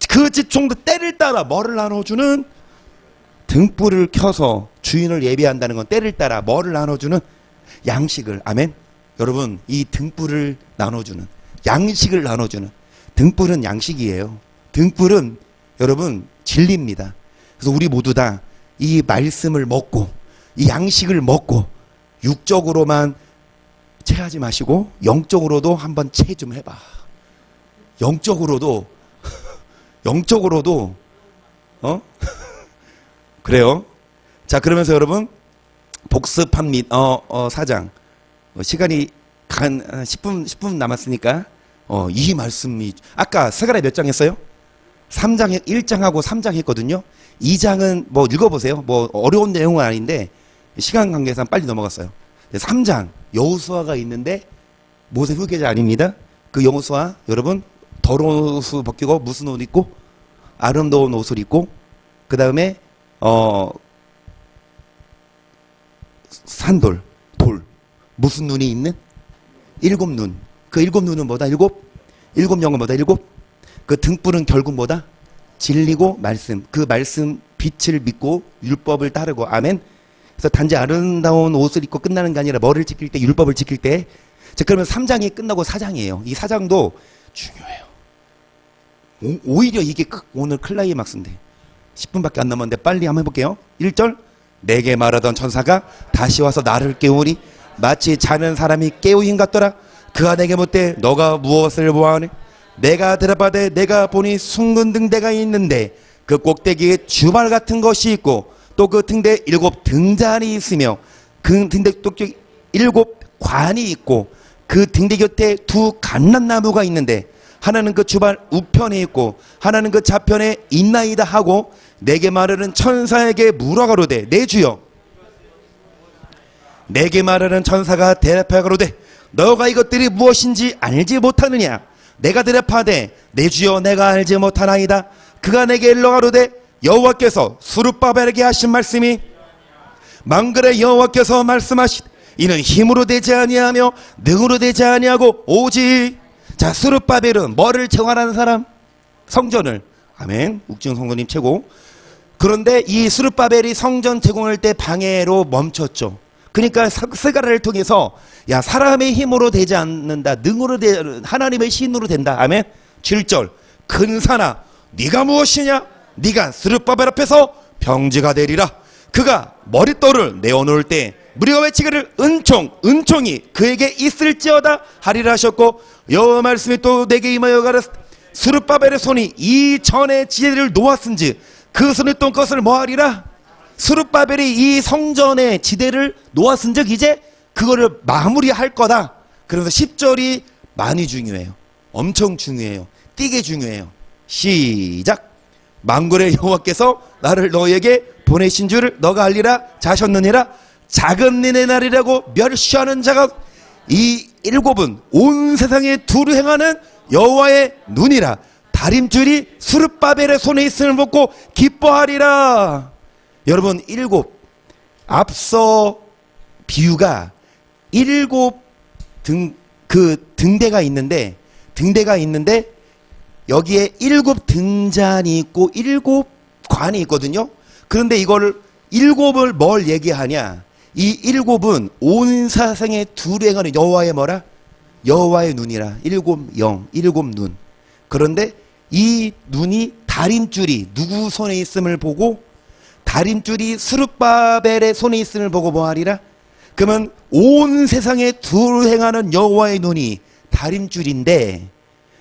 그 집 종도 때를 따라 뭐를 나눠주는? 등불을 켜서 주인을 예배한다는 건 때를 따라 뭐를 나눠주는? 양식을. 아멘. 여러분 이 등불을 나눠주는 양식을 나눠주는 등불은 양식이에요. 등불은 여러분 진리입니다. 그래서 우리 모두 다 이 말씀을 먹고 이 양식을 먹고 육적으로만 체하지 마시고 영적으로도 한번 체 좀 해봐. 영적으로도 그래요. 자 그러면서 여러분 복습합니다. 4장 시간이 한 10분 남았으니까 이 말씀이 아까 스가랴 몇 장 했어요? 3장 1장하고 3장 했거든요. 2장은 뭐 읽어보세요. 뭐 어려운 내용은 아닌데 시간 관계상 빨리 넘어갔어요. 3장 여호수아가 있는데 모세 후계자 아닙니다. 그 여호수아 여러분 더러운 옷을 벗기고 무슨 옷 입고 아름다운 옷을 입고 그 다음에 산돌 돌 무슨 눈이 있는? 7눈. 그 7눈은 뭐다? 7 영은 뭐다? 7. 그 등불은 결국 뭐다? 진리고 말씀. 그 말씀 빛을 믿고 율법을 따르고. 아멘. 그래서 단지 아름다운 옷을 입고 끝나는 게 아니라 뭐를 지킬 때? 율법을 지킬 때. 자, 그러면 3장이 끝나고 4장이에요. 이 4장도 중요해요. 오히려 이게 오늘 클라이막스인데 10분밖에 안 남았는데 빨리 한번 해볼게요. 1절 내게 말하던 천사가 다시 와서 나를 깨우니 마치 자는 사람이 깨우인 같더라. 그가 내게 묻되 너가 무엇을 보아하니? 내가 대답하되 내가 보니 숭근 등대가 있는데 그 꼭대기에 주발 같은 것이 있고 또 그 등대에 7 등잔이 있으며 그 등대 꼭대기 7 관이 있고 그 등대 곁에 2 감람나무가 있는데 하나는 그 주발 우편에 있고 하나는 그 좌편에 있나이다 하고 내게 말하는 천사에게 물어가로되 내 주여. 내게 말하는 천사가 대답하여 가로되 너가 이것들이 무엇인지 알지 못하느냐? 내가 대답하되 내 주여 내가 알지 못하나이다. 그가 내게 일러 가로되 여호와께서 스룹바벨에게 하신 말씀이 만군의 여호와께서 말씀하시되 이는 힘으로 되지 아니하며 능으로 되지 아니하고 오직. 자 스룹바벨은 뭐를 정하라는 사람? 성전을. 아멘. 욱중 성도님 최고. 그런데 이 스룹바벨이 성전 제공할 때 방해로 멈췄죠. 그러니까 스가랴를 통해서 야 사람의 힘으로 되지 않는다. 능으로 하나님의 신으로 된다. 아멘. 7절 근사나 네가 무엇이냐? 네가 스룹바벨 앞에서 병지가 되리라. 그가 머릿돌을 내어놓을 때 무리가 외치기를 은총이 그에게 있을지어다 하리라 하셨고 여호와 말씀이 또 내게 임하여 가라. 스룹바벨의 손이 이 전에 지혜를 놓았은지 그 손이 또 그것을 뭐하리라? 스룹바벨이 이 성전의 지대를 놓았은즉 이제 그거를 마무리할 거다. 그래서 10절이 많이 중요해요. 엄청 중요해요. 띠게 중요해요. 시작. 만군의 여호와께서 나를 너에게 보내신 줄을 너가 알리라. 자셨느니라. 작은 니네 날이라고 멸시하는 자가 이 7은 온 세상에 두루 행하는 여호와의 눈이라. 다림줄이 스룹바벨의 손에 있음을 보고 기뻐하리라. 여러분 7 앞서 비유가 7 등대가 있는데 여기에 7 등잔이 있고 7 관이 있거든요. 그런데 이걸 7을 뭘 얘기하냐? 이 7은 온 세상에 두루 행하는 여호와의 뭐라? 여호와의 눈이라. 7 눈. 그런데 이 눈이 다림줄이 누구 손에 있음을 보고 다림줄이 스룹바벨의 손에 있음을 보고 뭐하리라? 그러면 온 세상에 두루 행하는 여호와의 눈이 다림줄인데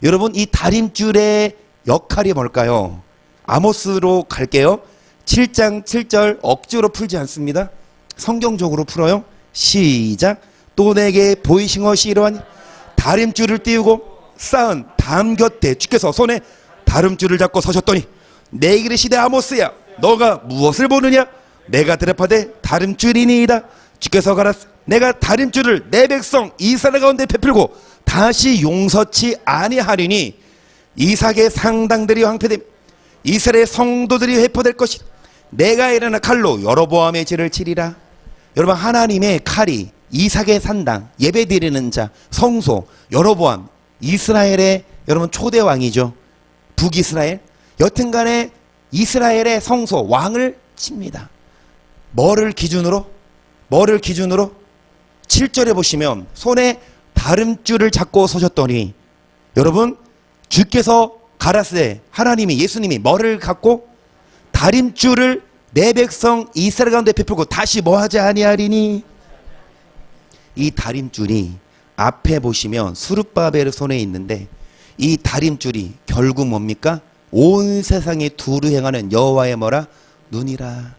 여러분 이 다림줄의 역할이 뭘까요? 아모스로 갈게요. 7장 7절 억지로 풀지 않습니다. 성경적으로 풀어요. 시작. 또 내게 보이신 것이 이러하니 다림줄을 띄우고 쌓은 담 곁에 주께서 손에 다림줄을 잡고 서셨더니 내게 이르시되 아모스야 너가 무엇을 보느냐? 내가 대답하되 다림줄이니이다. 주께서 가라사 내가 다림줄을 내 백성 이스라엘 가운데 베풀고 다시 용서치 아니하리니 이삭의 상당들이 황폐됨 이스라엘 성도들이 회포될 것이라. 내가 일어나 칼로 여로보암의 죄를 치리라. 여러분, 하나님의 칼이 이삭의 산당, 예배드리는 자, 성소, 여로보암, 이스라엘의 여러분 초대 왕이죠. 북이스라엘. 여튼간에 이스라엘의 성소, 왕을 칩니다. 뭐를 기준으로? 7절에 보시면 손에 다름줄을 잡고 서셨더니, 여러분, 주께서 가라사대 하나님이, 예수님이 뭐를 갖고? 다림줄을 내 백성 이스라엘 가운데 베풀고 다시 뭐하지 아니하리니. 이 다림줄이 앞에 보시면 수룹바벨의 손에 있는데, 이 다림줄이 결국 뭡니까? 온 세상에 두루 행하는 여호와의 뭐라? 눈이라.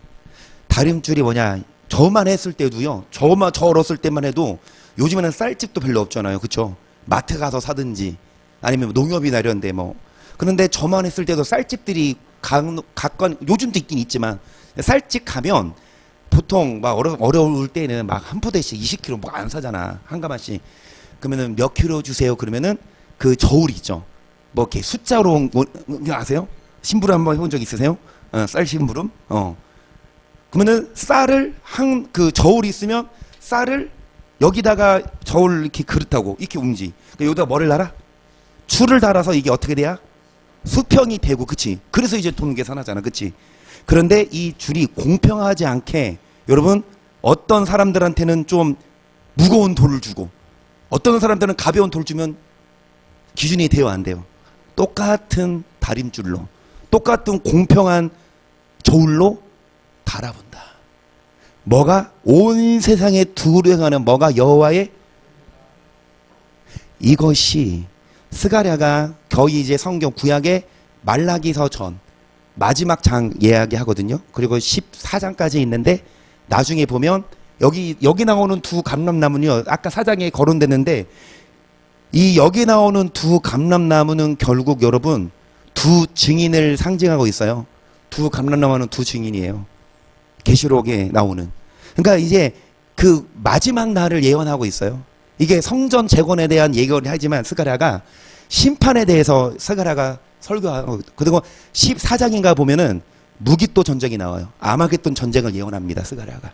다림줄이 뭐냐? 저만 했을 때도요, 저 어렸을 때만 해도, 요즘에는 쌀집도 별로 없잖아요, 그쵸? 마트 가서 사든지 아니면 농협이나 이런데 뭐. 그런데 저만 했을 때도 쌀집들이 각건 요즘도 있긴 있지만, 쌀집 가면 보통 막 어려울 때는 막 한 포대씩 20kg 뭐 안 사잖아, 한 가마씩. 그러면은 몇 킬로 주세요 그러면은 그 저울이 있죠. 뭐 이렇게 숫자로 아세요? 심부름 한번 해본 적 있으세요? 쌀 심부름? 그러면은 쌀을 그 저울이 있으면 쌀을 여기다가 저울 이렇게 그릇하고 이렇게 옮지. 여기다 뭐를 달아? 줄을 달아서 이게 어떻게 돼야? 수평이 되고, 그치? 그래서 이제 돈 계산하잖아, 그치? 그런데 이 줄이 공평하지 않게, 여러분, 어떤 사람들한테는 좀 무거운 돌을 주고 어떤 사람들은 가벼운 돌 주면 기준이 돼요, 안 돼요? 똑같은 다림줄로, 똑같은 공평한 저울로 달아본다. 뭐가? 온 세상에 두루 행하는 뭐가? 여호와의. 이것이 스가랴가 거의 이제 성경 구약의 말라기서 전 마지막 장 이야기하거든요. 그리고 14장까지 있는데, 나중에 보면 여기 나오는 두 감람나무는요, 아까 4장에 거론됐는데, 이 여기 나오는 두 감람나무는 결국 여러분 두 증인을 상징하고 있어요. 두 감람나무는 두 증인이에요, 계시록에 나오는. 그러니까 이제 그 마지막 날을 예언하고 있어요. 이게 성전 재건에 대한 예언을 하지만 스가랴가 심판에 대해서 스가랴가 설교하고, 그리고 14장인가 보면은 무기또 전쟁이 나와요. 아마겟돈 전쟁을 예언합니다, 스가랴가.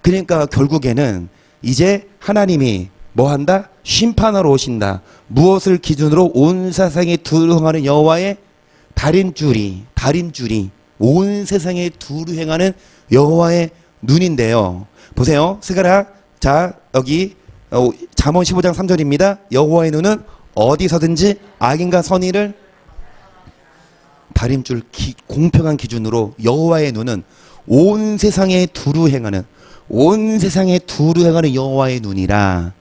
그러니까 결국에는 이제 하나님이 뭐 한다? 심판하러 오신다. 무엇을 기준으로? 온 세상에 두루 행하는 여호와의 다림줄이 온 세상에 두루 행하는 여호와의 눈인데요. 보세요, 스가랴. 자, 여기 잠언 15장 3절입니다. 여호와의 눈은 어디서든지 악인과 선의를, 다림줄 공평한 기준으로 여호와의 눈은 온 세상에 두루 행하는 여호와의 눈이라.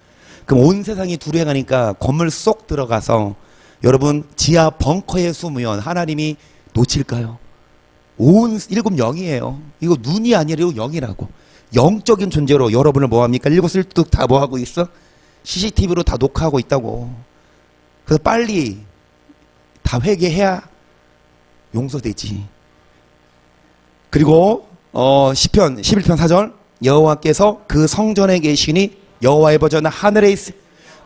그럼 온 세상이 두루 행하니까 건물 쏙 들어가서 여러분 지하 벙커에 숨으면 하나님이 놓칠까요? 온 일곱 영이에요. 이거 눈이 아니라 영이라고. 영적인 존재로 여러분을 뭐합니까? 일거수일투족 다 뭐하고 있어? CCTV로 다 녹화하고 있다고. 그래서 빨리 다 회개해야 용서되지. 그리고 시편 11편 4절, 여호와께서 그 성전에 계시니 여호와의 버전은 하늘에 있으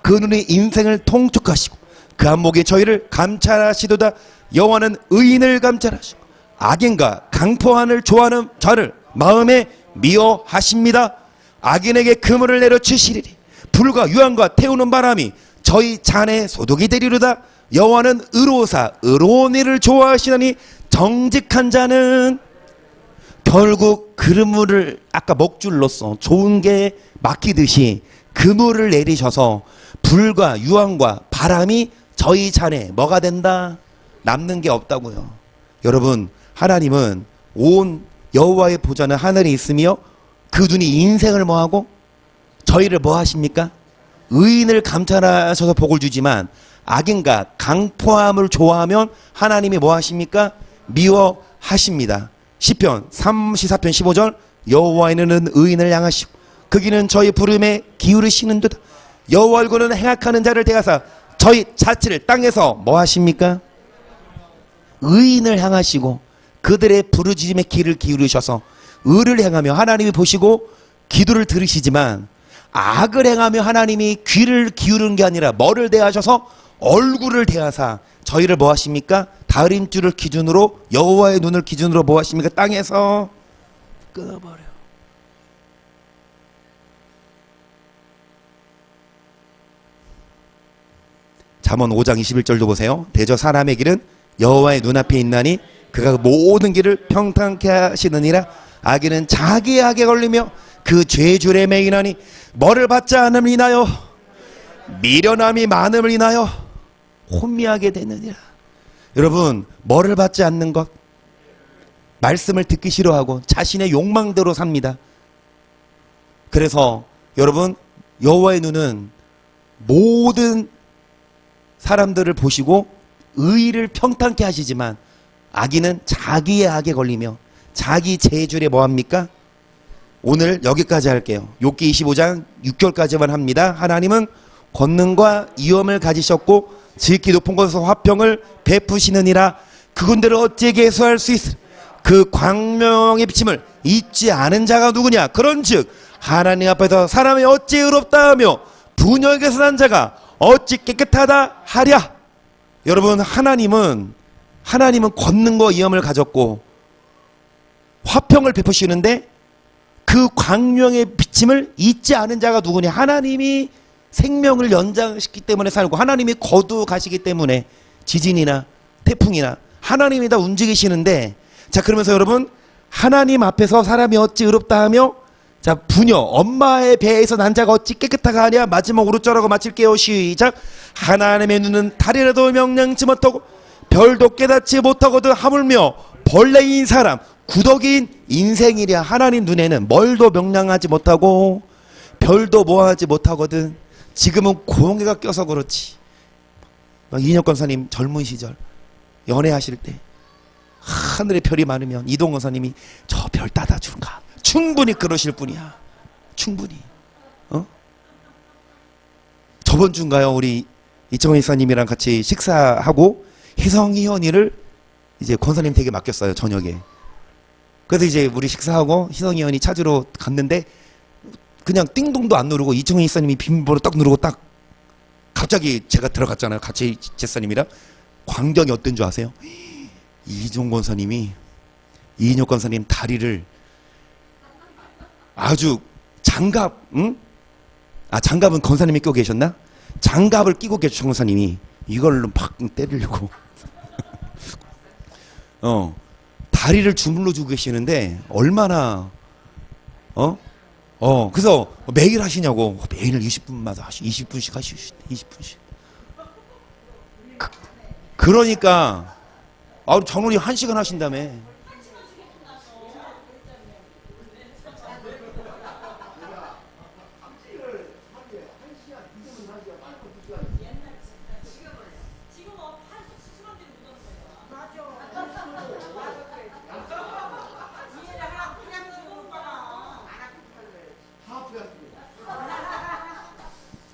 그 눈이 인생을 통촉하시고 그 안목에 저희를 감찰하시도다. 여호와는 의인을 감찰하시고 악인과 강포한을 좋아하는 자를 마음에 미워하십니다. 악인에게 그물을 내려치시리니 불과 유황과 태우는 바람이 저희 잔에 소독이 되리로다. 여호와는 의로우사 의로운 일을 좋아하시나니 정직한 자는 결국 그물을, 아까 먹줄로써 좋은 게 막히듯이 그물을 내리셔서 불과 유황과 바람이 저희 잔에 뭐가 된다? 남는 게 없다고요. 여러분, 하나님은 온 여호와의 보좌는 하늘에 있으며 그 눈이 인생을 뭐하고 저희를 뭐 하십니까? 의인을 감찰하셔서 복을 주지만 악인과 강포함을 좋아하면 하나님이 뭐 하십니까? 미워하십니다. 시편 34편 15절, 여호와의 눈은 의인을 향하시고 그 귀는 저희 부름에 기울이시는 듯 여호와 얼굴은 행악하는 자를 대하사 저희 자취를 땅에서 뭐 하십니까? 의인을 향하시고 그들의 부르짖음에 귀를 기울이셔서 의를 행하며 하나님이 보시고 기도를 들으시지만 악을 행하며 하나님이 귀를 기울이는 게 아니라 뭐를 대하셔서 얼굴을 대하사 저희를 뭐 하십니까? 다림줄을 기준으로 여호와의 눈을 기준으로 뭐 하십니까? 땅에서 끊어버려. 잠언 5장 21절도 보세요. 대저 사람의 길은 여호와의 눈앞에 있나니 그가 모든 길을 평탄케 하시느니라. 악인은 자기의 악에 걸리며 그 죄줄에 매이나니 뭐를 받지 않음을 인하여 미련함이 많음을 인하여 혼미하게 되느니라. 여러분, 뭐를 받지 않는 것, 말씀을 듣기 싫어하고 자신의 욕망대로 삽니다. 그래서 여러분, 여호와의 눈은 모든 사람들을 보시고 의를 평탄케 하시지만 악인은 자기의 악에 걸리며 자기 죄줄에 뭐합니까? 오늘 여기까지 할게요. 욥기 25장 6절까지만 합니다. 하나님은 권능과 위엄을 가지셨고 지극히 높은 곳에서 화평을 베푸시느니라. 그분들을 어찌 계수할 수 있으? 그 광명의 비침을 잊지 않은 자가 누구냐? 그런즉 하나님 앞에서 사람이 어찌 의롭다 하며 분역에서 난 자가 어찌 깨끗하다 하랴. 여러분, 하나님은 권능과 위엄을 가졌고 화평을 베푸시는데 그 광명의 비침을 잊지 않은 자가 누구냐? 하나님이 생명을 연장시키기 때문에 살고 하나님이 거두가시기 때문에 지진이나 태풍이나 하나님이 다 움직이시는데, 자, 그러면서 여러분, 하나님 앞에서 사람이 어찌 의롭다 하며, 자, 부녀 엄마의 배에서 난 자가 어찌 깨끗하가 하냐. 마지막으로 쩌라고 마칠게요. 시작. 하나님의 눈은 달이라도 명령치 못하고 별도 깨닫지 못하거든 하물며 벌레인 사람 구더기인 인생이랴. 하나님 눈에는 뭘도 명령하지 못하고 별도 뭐하지 못하거든. 지금은 공해가 껴서 그렇지. 이인혁 권사님 젊은 시절 연애하실 때 하늘에 별이 많으면 이동 권사님이 저 별 따다 줄까? 충분히 그러실 분이야. 충분히. 저번 주인가요? 우리 이청원 이사님이랑 같이 식사하고 희성이 현이를 이제 권사님 댁에 맡겼어요. 저녁에. 그래서 이제 우리 식사하고 희성이 현이 찾으러 갔는데 그냥 띵동도 안 누르고 이청원 이사님이 비밀번호 딱 누르고 딱 갑자기 제가 들어갔잖아요. 같이 제사님이랑. 광경이 어떤 줄 아세요? 이종 권사님이 이인혁 권사님 다리를 아주 장갑, 응? 아, 장갑은 권사님이 끼고 계셨나? 장갑을 끼고 계신 권사님이 이걸로 막 때리려고 다리를 주물러 주고 계시는데 얼마나 그래서 매일 하시냐고. 매일 20분마다 20분씩 하시고 20분씩. 그러니까 장로님 1시간 하신다며.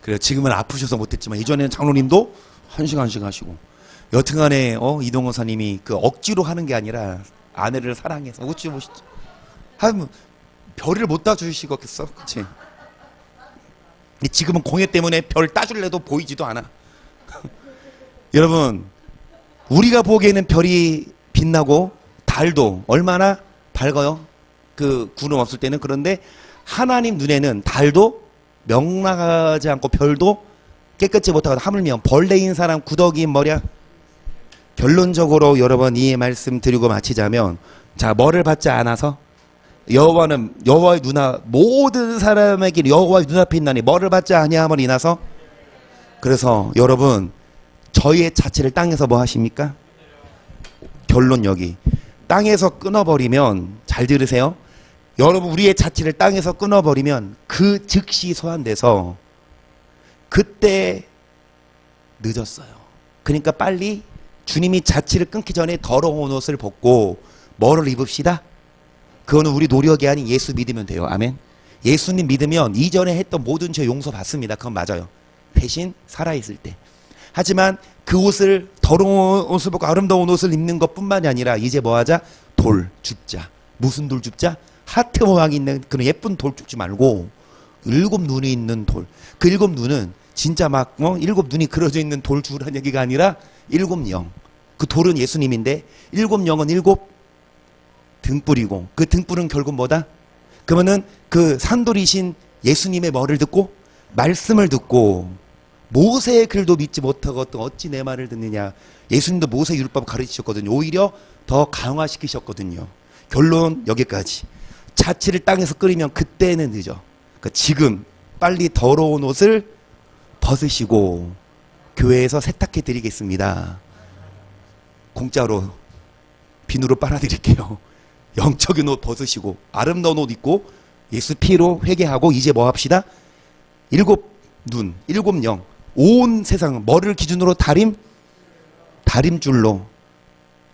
그래, 지금은 아프셔서 못했지만 예전에는 장로님도 1시간씩 하시고. 여튼간에 이동 권사님이 그 억지로 하는 게 아니라 아내를 사랑해서 어찌 보시죠. 하면 별을 못 따주시겠어, 그렇지? 지금은 공해 때문에 별 따줄래도 보이지도 않아. 여러분, 우리가 보기에는 별이 빛나고 달도 얼마나 밝아요? 그 구름 없을 때는. 그런데 하나님 눈에는 달도 명랑하지 않고 별도 깨끗이 못하고 하물며 벌레인 사람 구더기인 뭐랴. 결론적으로 여러분 이 말씀 드리고 마치자면, 자, 뭐를 받지 않아서 여호와는 여호와의 눈앞 모든 사람에게 여호와의 눈앞에 있나니 뭐를 받지 아니함을 인하서. 그래서 여러분 저희의 자체를 땅에서 뭐 하십니까? 결론 여기. 땅에서 끊어버리면, 잘 들으세요. 여러분 우리의 자체를 땅에서 끊어버리면 그 즉시 소환돼서 그때 늦었어요. 그러니까 빨리 주님이 자취를 끊기 전에 더러운 옷을 벗고 뭐를 입읍시다? 그거는 우리 노력이 아닌 예수 믿으면 돼요. 아멘. 예수님 믿으면 이전에 했던 모든 죄 용서받습니다. 그건 맞아요. 대신 살아있을 때. 하지만 그 옷을, 더러운 옷을 벗고 아름다운 옷을 입는 것뿐만이 아니라 이제 뭐하자? 돌 줍자. 무슨 돌 줍자? 하트 모양이 있는 그런 예쁜 돌 줍지 말고 일곱 눈이 있는 돌. 그 일곱 눈은 진짜 막 일곱 눈이 그려져 있는 돌 주라는 얘기가 아니라 일곱 영. 그 돌은 예수님인데 일곱 영은 일곱 등불이고 그 등불은 결국 뭐다? 그러면은 그 산돌이신 예수님의 뭐를 듣고 말씀을 듣고 모세의 글도 믿지 못하고 어찌 내 말을 듣느냐. 예수님도 모세 율법 가르치셨거든요. 오히려 더 강화시키셨거든요. 결론 여기까지. 자취를 땅에서 끓이면 그때는 늦어. 그러니까 지금 빨리 더러운 옷을 벗으시고 교회에서 세탁해 드리겠습니다. 공짜로 비누로 빨아드릴게요. 영적인 옷 벗으시고 아름다운 옷 입고 예수 피로 회개하고 이제 뭐 합시다? 일곱 눈, 일곱 영, 온 세상 뭐를 기준으로 다림줄로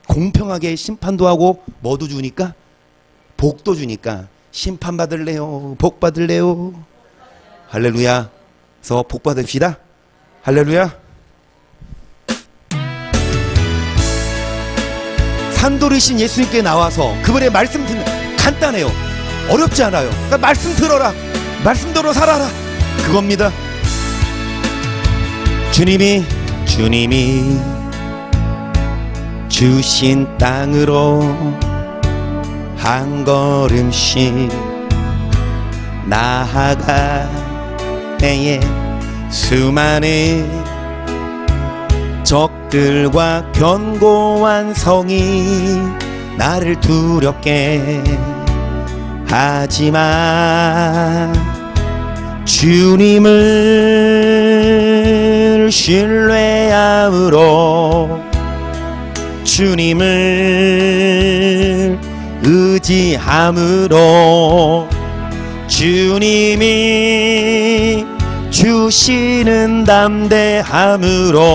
공평하게 심판도 하고 뭐도 주니까 복도 주니까 심판 받을래요? 복 받을래요? 할렐루야. 그래서 복 받읍시다. 할렐루야. 산돌이신 예수님께 나와서 그분의 말씀 듣는 간단해요. 어렵지 않아요. 그러니까 말씀 들어라. 말씀대로 살아라. 그겁니다. 주님이 주신 땅으로 한 걸음씩 나아갈 때에 수많은 적들과 견고한 성이 나를 두렵게 하지만 주님을 신뢰함으로 주님을 의지함으로 주님이 주시는 담대함으로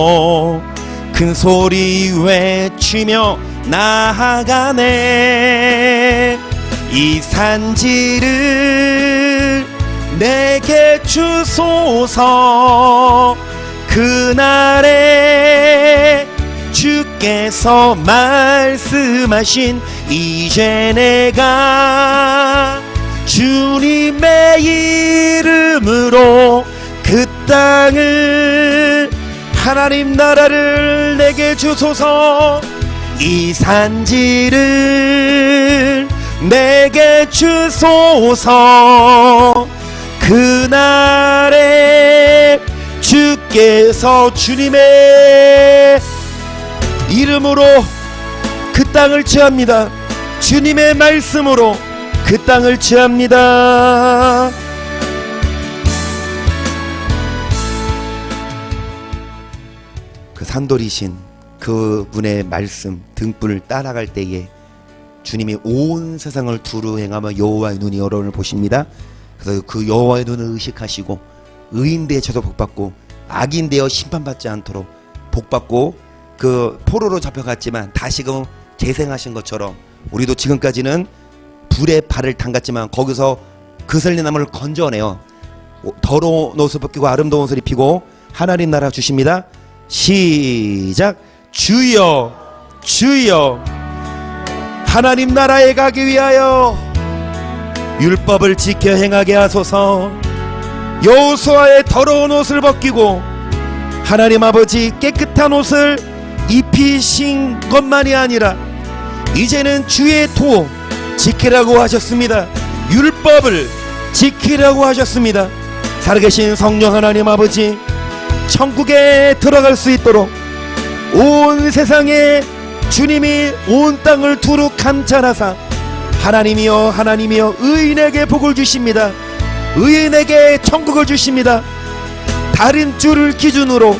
큰 소리 외치며 나아가네. 이 산지를 내게 주소서. 그날에 주께서 말씀하신 이제 내가 주님의 이름으로 그 땅을 하나님 나라를 내게 주소서. 이 산지를 내게 주소서. 그날에 주께서 주님의 이름으로 그 땅을 취합니다. 주님의 말씀으로 그 땅을 취합니다. 그 산돌이신 그분의 말씀 등불을 따라갈 때에 주님이 온 세상을 두루 행하며 여호와의 눈이 여러분을 보십니다. 그래서 그 여호와의 눈을 의식하시고 의인 되어도 복받고 악인 되어 심판받지 않도록 복받고 그 포로로 잡혀갔지만 다시금 재생하신 것처럼 우리도 지금까지는 불에 발을 담갔지만 거기서 그슬리나무를 건져내어 더러운 옷을 벗기고 아름다운 옷을 입히고 하나님 나라 주십니다. 시작. 주여 주여 하나님 나라에 가기 위하여 율법을 지켜 행하게 하소서. 여호수아의 더러운 옷을 벗기고 하나님 아버지 깨끗한 옷을 입히신 것만이 아니라 이제는 주의 토 지키라고 하셨습니다. 율법을 지키라고 하셨습니다. 살아계신 성령 하나님 아버지, 천국에 들어갈 수 있도록 온 세상에 주님이 온 땅을 두루 감찰하사 하나님이여 하나님이여 의인에게 복을 주십니다. 의인에게 천국을 주십니다. 다림줄을 기준으로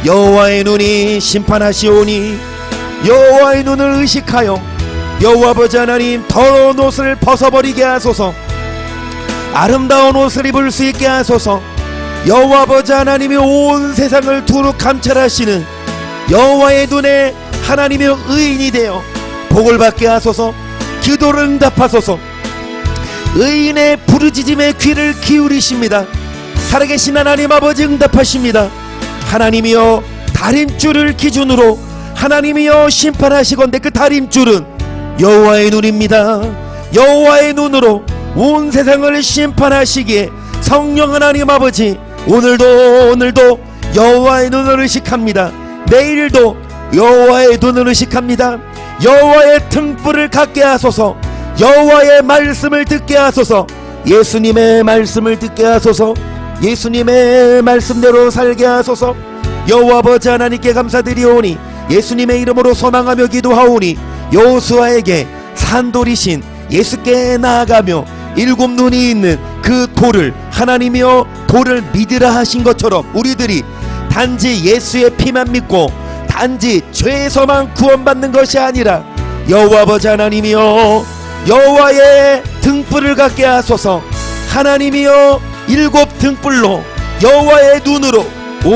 여호와의 눈이 심판하시오니 여호와의 눈을 의식하여 여호와 아버지 하나님 더러운 옷을 벗어버리게 하소서. 아름다운 옷을 입을 수 있게 하소서. 여호와 아버지 하나님이 온 세상을 두루 감찰하시는 여호와의 눈에 하나님의 의인이 되어 복을 받게 하소서. 기도를 응답하소서. 의인의 부르짖음에 귀를 기울이십니다. 살아계신 하나님 아버지 응답하십니다. 하나님이여 다림줄을 기준으로 하나님이여 심판하시건대 그 다림줄은 여호와의 눈입니다. 여호와의 눈으로 온 세상을 심판하시기에 성령 하나님 아버지, 오늘도 여호와의 눈을 의식합니다. 내일도 여호와의 눈을 의식합니다. 여호와의 등불을 갖게 하소서. 여호와의 말씀을 듣게 하소서. 예수님의 말씀을 듣게 하소서. 예수님의 말씀대로 살게 하소서. 여호와 아버지 하나님께 감사드리오니 예수님의 이름으로 소망하며 기도하오니 여호수아에게 산돌이신 예수께 나아가며 일곱 눈이 있는 그 돌을 하나님이여 돌을 믿으라 하신 것처럼 우리들이 단지 예수의 피만 믿고 단지 죄에서만 구원받는 것이 아니라 여호와 아버지 하나님이여 여호와의 등불을 갖게 하소서. 하나님이여 일곱 등불로 여호와의 눈으로 온